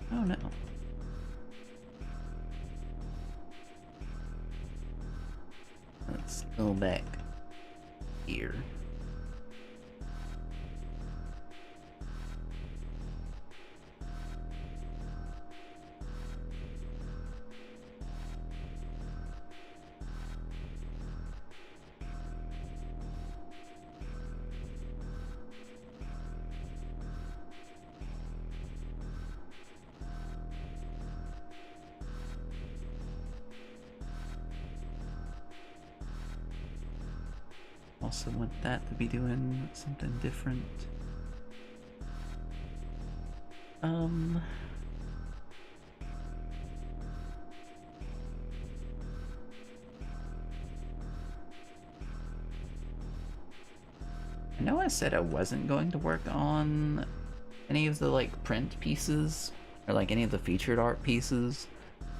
Oh no. Let's go back here. Also want that to be doing something different. I know I said I wasn't going to work on any of the like print pieces or like any of the featured art pieces,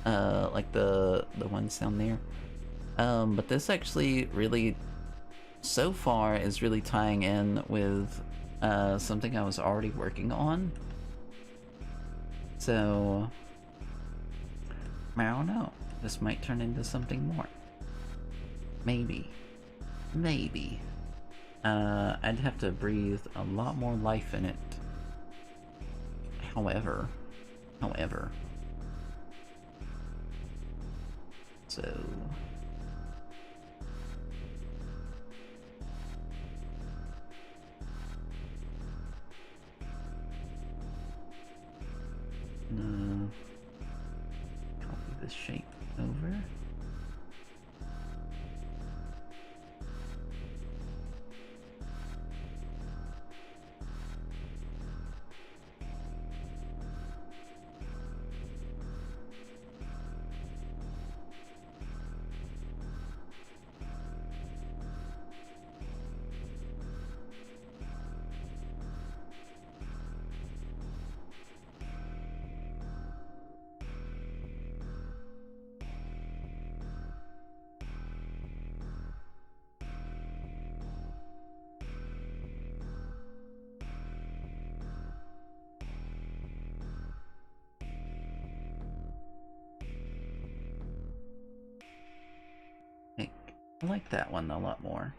like the ones down there. But this actually really, so far, is really tying in with something I was already working on. So I don't know. This might turn into something more. Maybe. Maybe. I'd have to breathe a lot more life in it. However. So... copy this shape over. I like that one a lot more.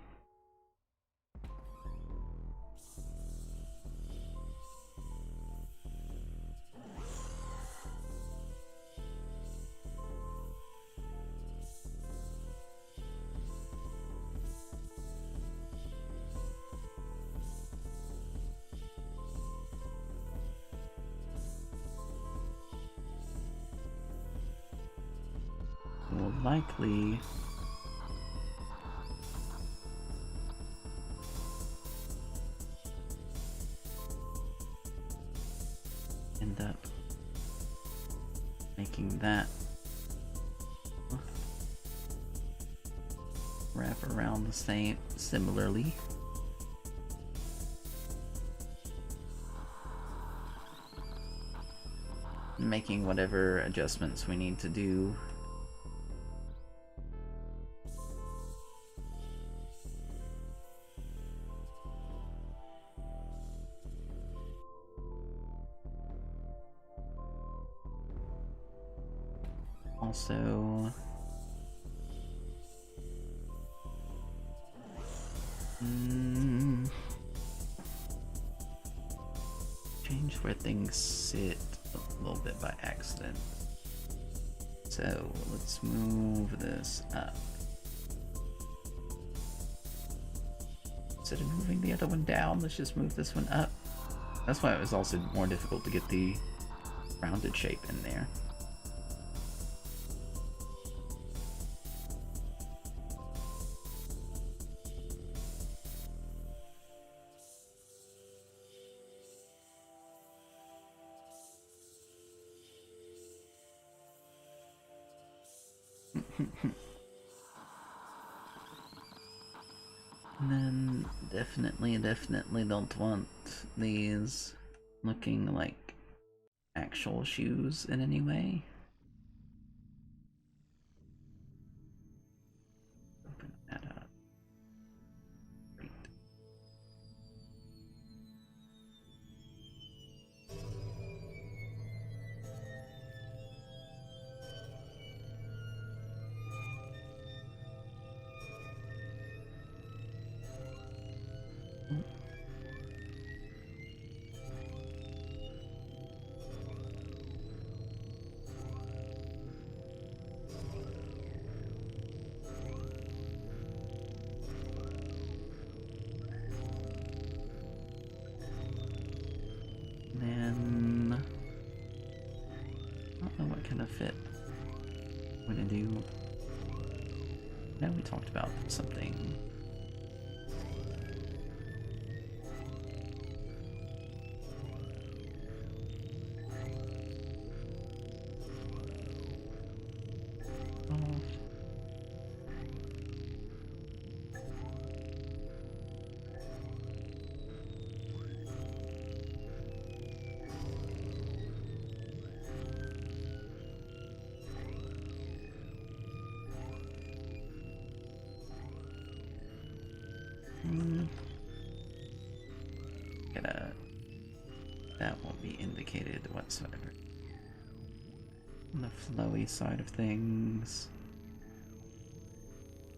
Will likely end up making that wrap around the same similarly. Making whatever adjustments we need to do. Also, change where things sit a little bit by accident. So let's move this up. Instead of moving the other one down, let's just move this one up. That's why it was also more difficult to get the rounded shape in there. And then definitely don't want these looking like actual shoes in any way. Open that up. Great. Then I don't know what kind of fit I'm gonna do. Now we talked about something That won't be indicated whatsoever. On the flowy side of things,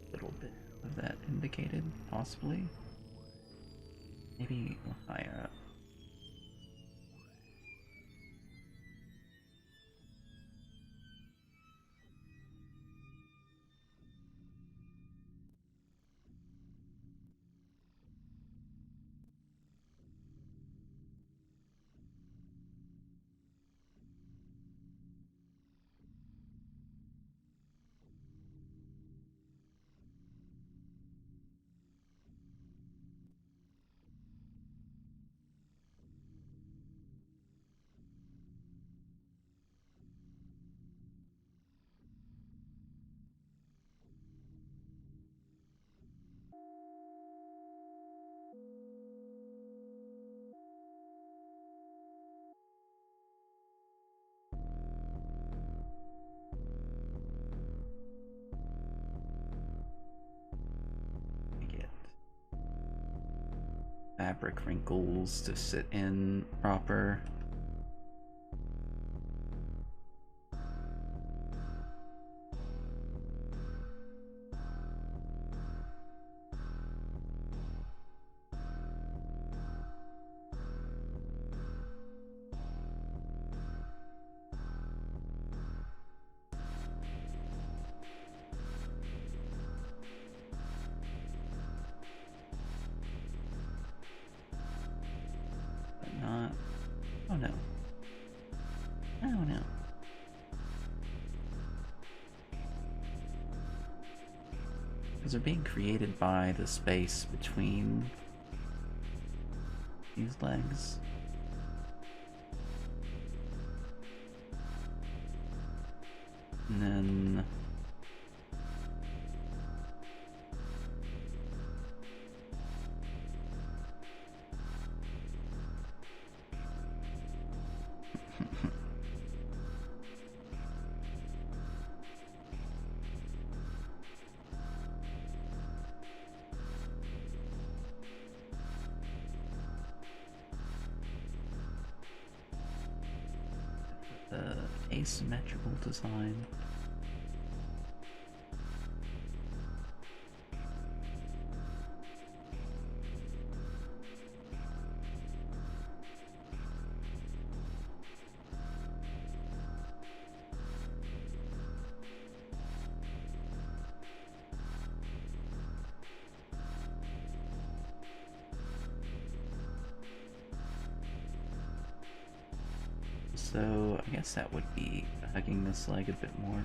a little bit of that indicated, possibly. Maybe higher up. Fabric wrinkles to sit in proper. Oh no. Oh no. Because they're being created by the space between these legs. And then asymmetrical design. So I guess that would be hugging this leg a bit more.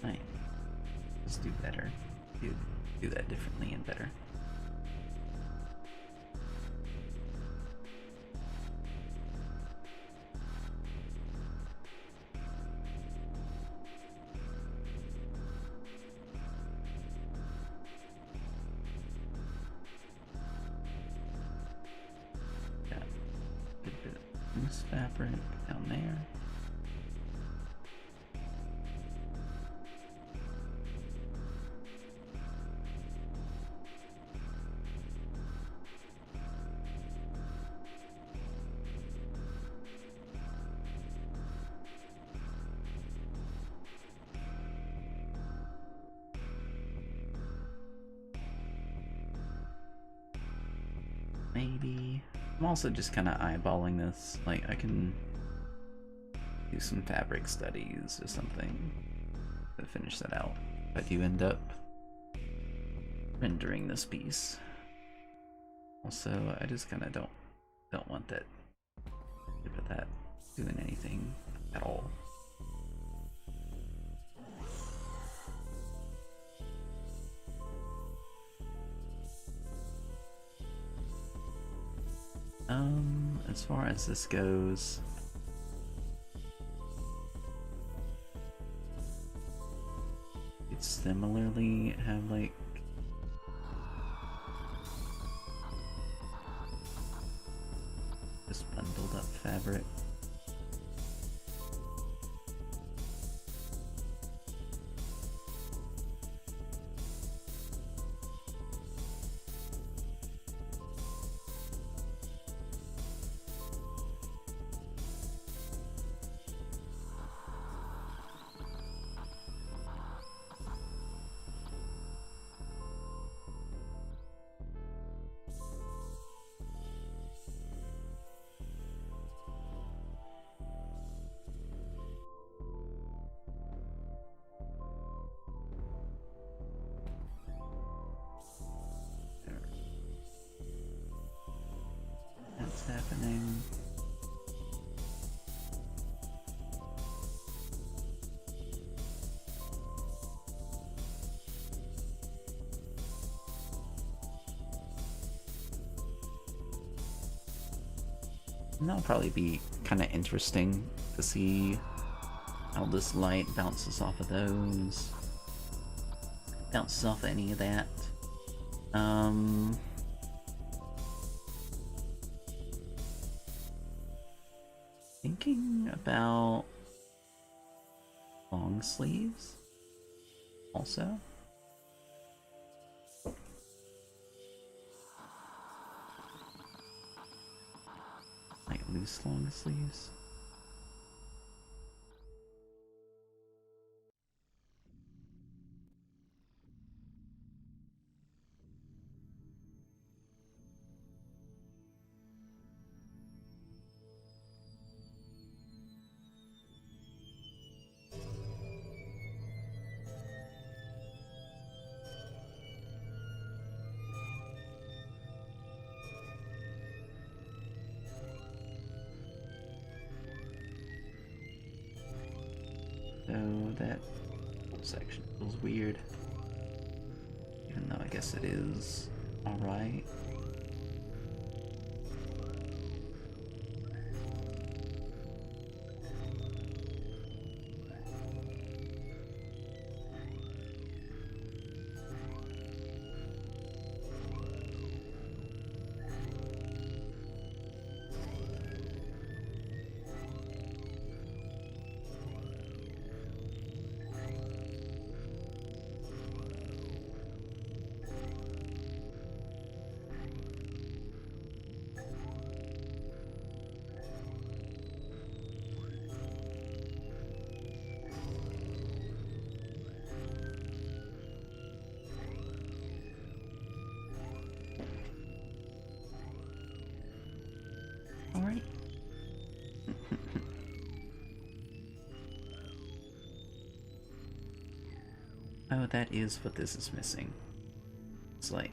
Right. Let's do better. Do that differently and better. This fabric down there. Maybe. I'm also just kind of eyeballing this. Like, I can do some fabric studies or something to finish that out. If I do end up rendering this piece. Also, I just kind of don't want that tip of that doing anything at all. As far as this goes, it's similarly have like fabric. That's happening. And that'll probably be kind of interesting to see how this light bounces off of those. Bounces off any of that. Thinking about long sleeves also. Like loose long sleeves. So that whole section feels weird. Even though I guess it is alright. Alright. Oh, that is what this is missing. It's like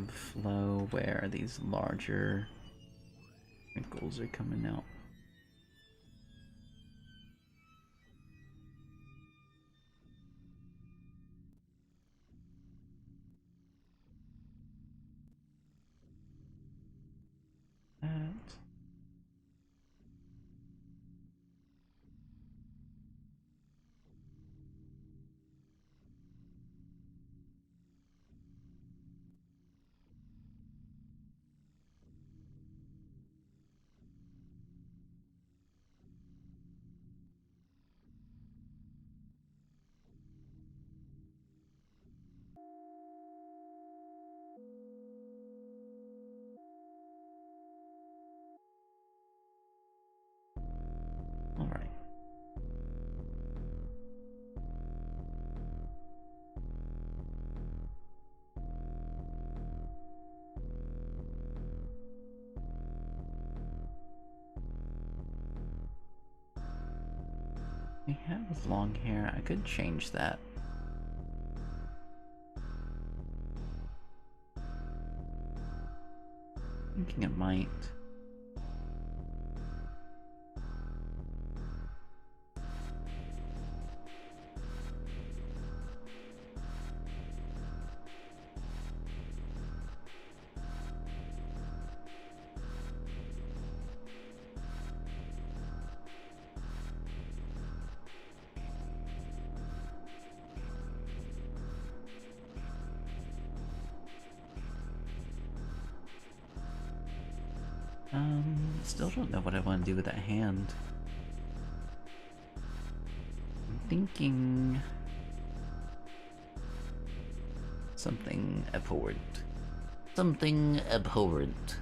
flow where these larger wrinkles are coming out. That. Alright. We have long hair. I could change that. Thinking it might. Still don't know what I want to do with that hand. I'm thinking something abhorrent. Something abhorrent.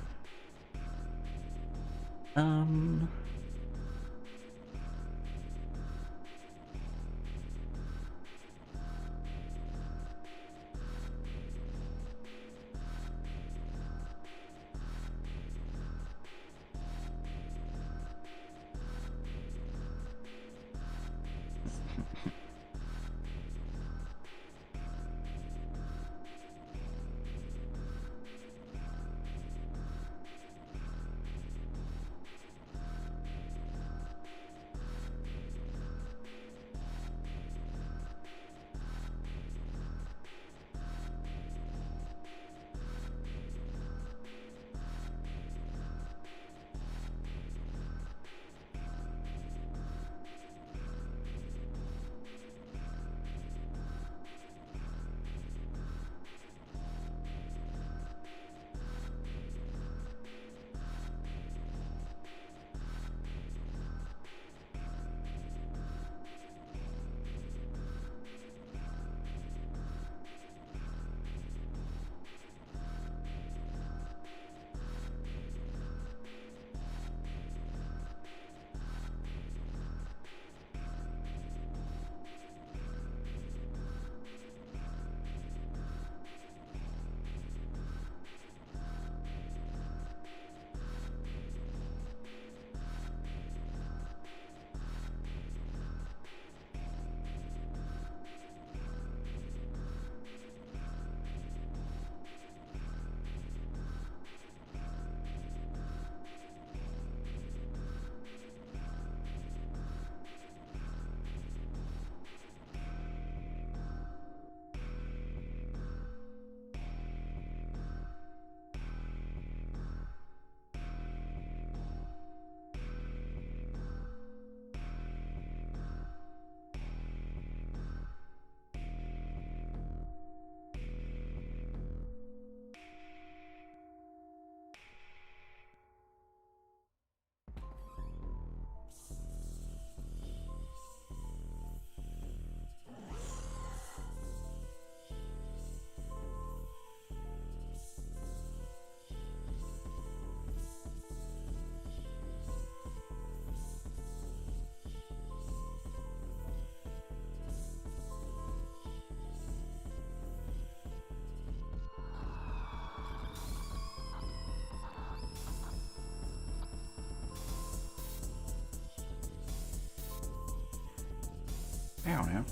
I don't know.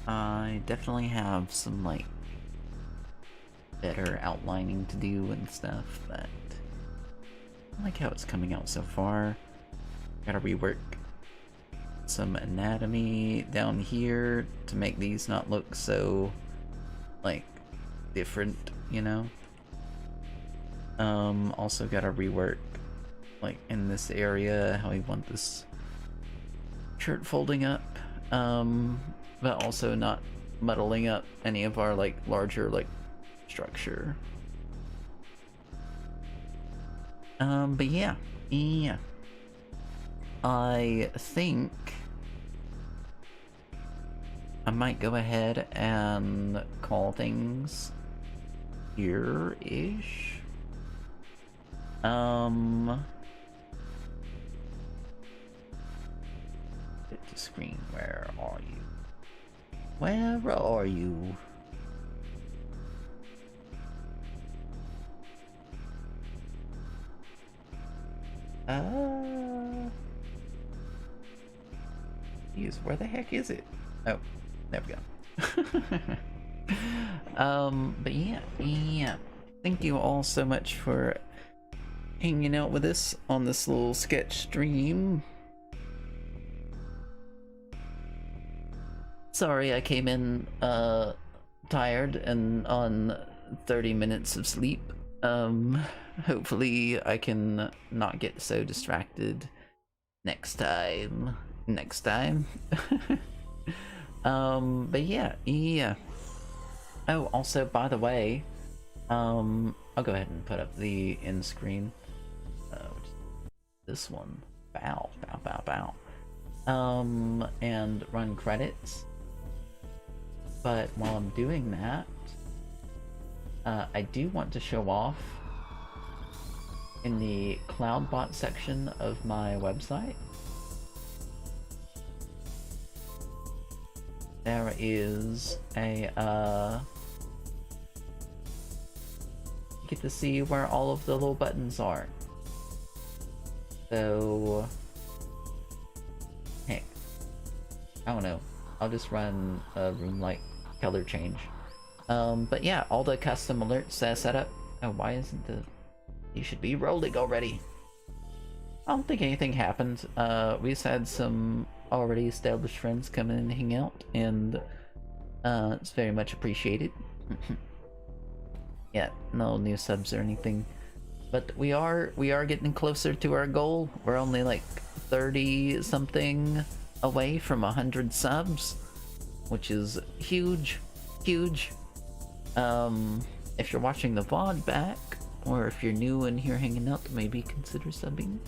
I definitely have some, like, better outlining to do and stuff, but I like how it's coming out so far. Gotta rework some anatomy down here to make these not look so, like, different, you know? Also gotta rework, like, in this area, how we want this shirt folding up, but also not muddling up any of our, like, larger, like, structure. But yeah. I think I might go ahead and call things here-ish. Hit the screen, where are you? Where are you? Geez, where the heck is it? Oh, there we go. But yeah. Thank you all so much for hanging out with us on this little sketch stream. Sorry I came in, tired and on 30 minutes of sleep. Hopefully I can not get so distracted next time. But yeah. Oh, also, by the way, I'll go ahead and put up the end screen. This one. Bow. And run credits. But while I'm doing that, I do want to show off in the CloudBot section of my website. There is a, you get to see where all of the little buttons are. So, heck, I don't know. I'll just run a room light color change. But yeah, all the custom alerts that I set up. Oh, why isn't the... You should be rolling already. I don't think anything happened. We just had some already established friends come in and hang out, and it's very much appreciated. Yeah, no new subs or anything. But we are getting closer to our goal. We're only like 30 something away from 100 subs, which is huge. If you're watching the VOD back, or if you're new and here hanging out, maybe consider subbing.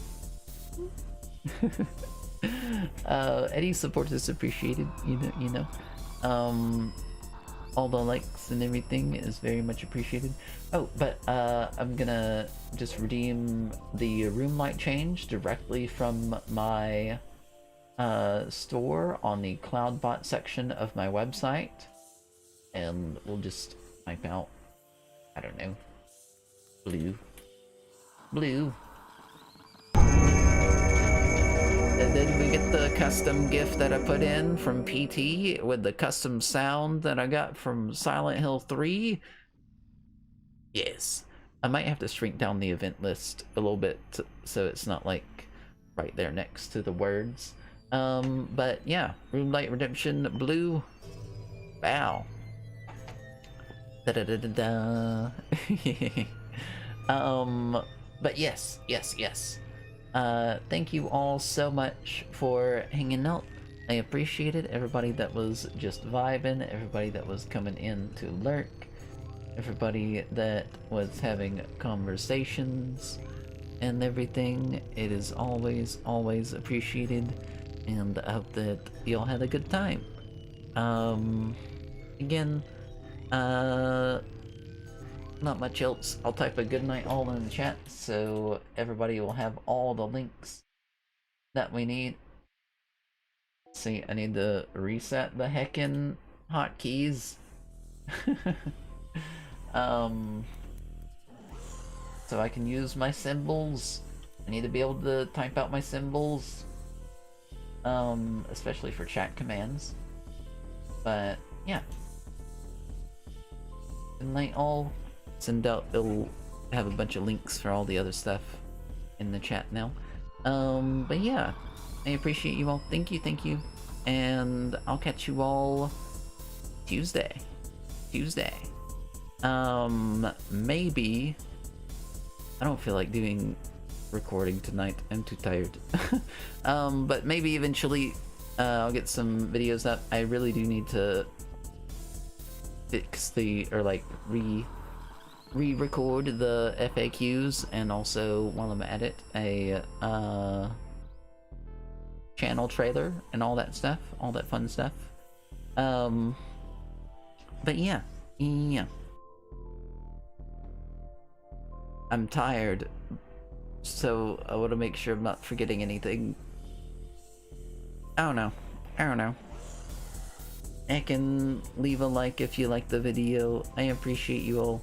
Any support is appreciated, you know. All the likes and everything is very much appreciated. Oh, but I'm gonna just redeem the room light change directly from my store on the CloudBot section of my website, and we'll just type out, I don't know, blue. And then we get the custom GIF that I put in from PT with the custom sound that I got from Silent Hill 3. Yes. I might have to shrink down the event list a little bit so it's not like right there next to the words. But yeah, Room Light Redemption blue. Wow. Da-da-da-da-da. But yes. Thank you all so much for hanging out. I appreciate it. Everybody that was just vibing, everybody that was coming in to lurk, everybody that was having conversations and everything. It is always appreciated, and I hope that y'all had a good time. Again, not much else. I'll type a good night all in the chat so everybody will have all the links that we need. See, I need to reset the heckin' hotkeys. So I can use my symbols. I need to be able to type out my symbols, especially for chat commands. But yeah. Good night, all. Send out. It'll have a bunch of links for all the other stuff in the chat now. But yeah, I appreciate you all. Thank you, and I'll catch you all Tuesday. Maybe. I don't feel like doing recording tonight. I'm too tired. But maybe eventually I'll get some videos up. I really do need to fix re-record the FAQs, and also while I'm at it, a channel trailer and all that stuff, all that fun stuff. But yeah. I'm tired, so I want to make sure I'm not forgetting anything. I don't know. I can leave a like if you like the video. I appreciate you all.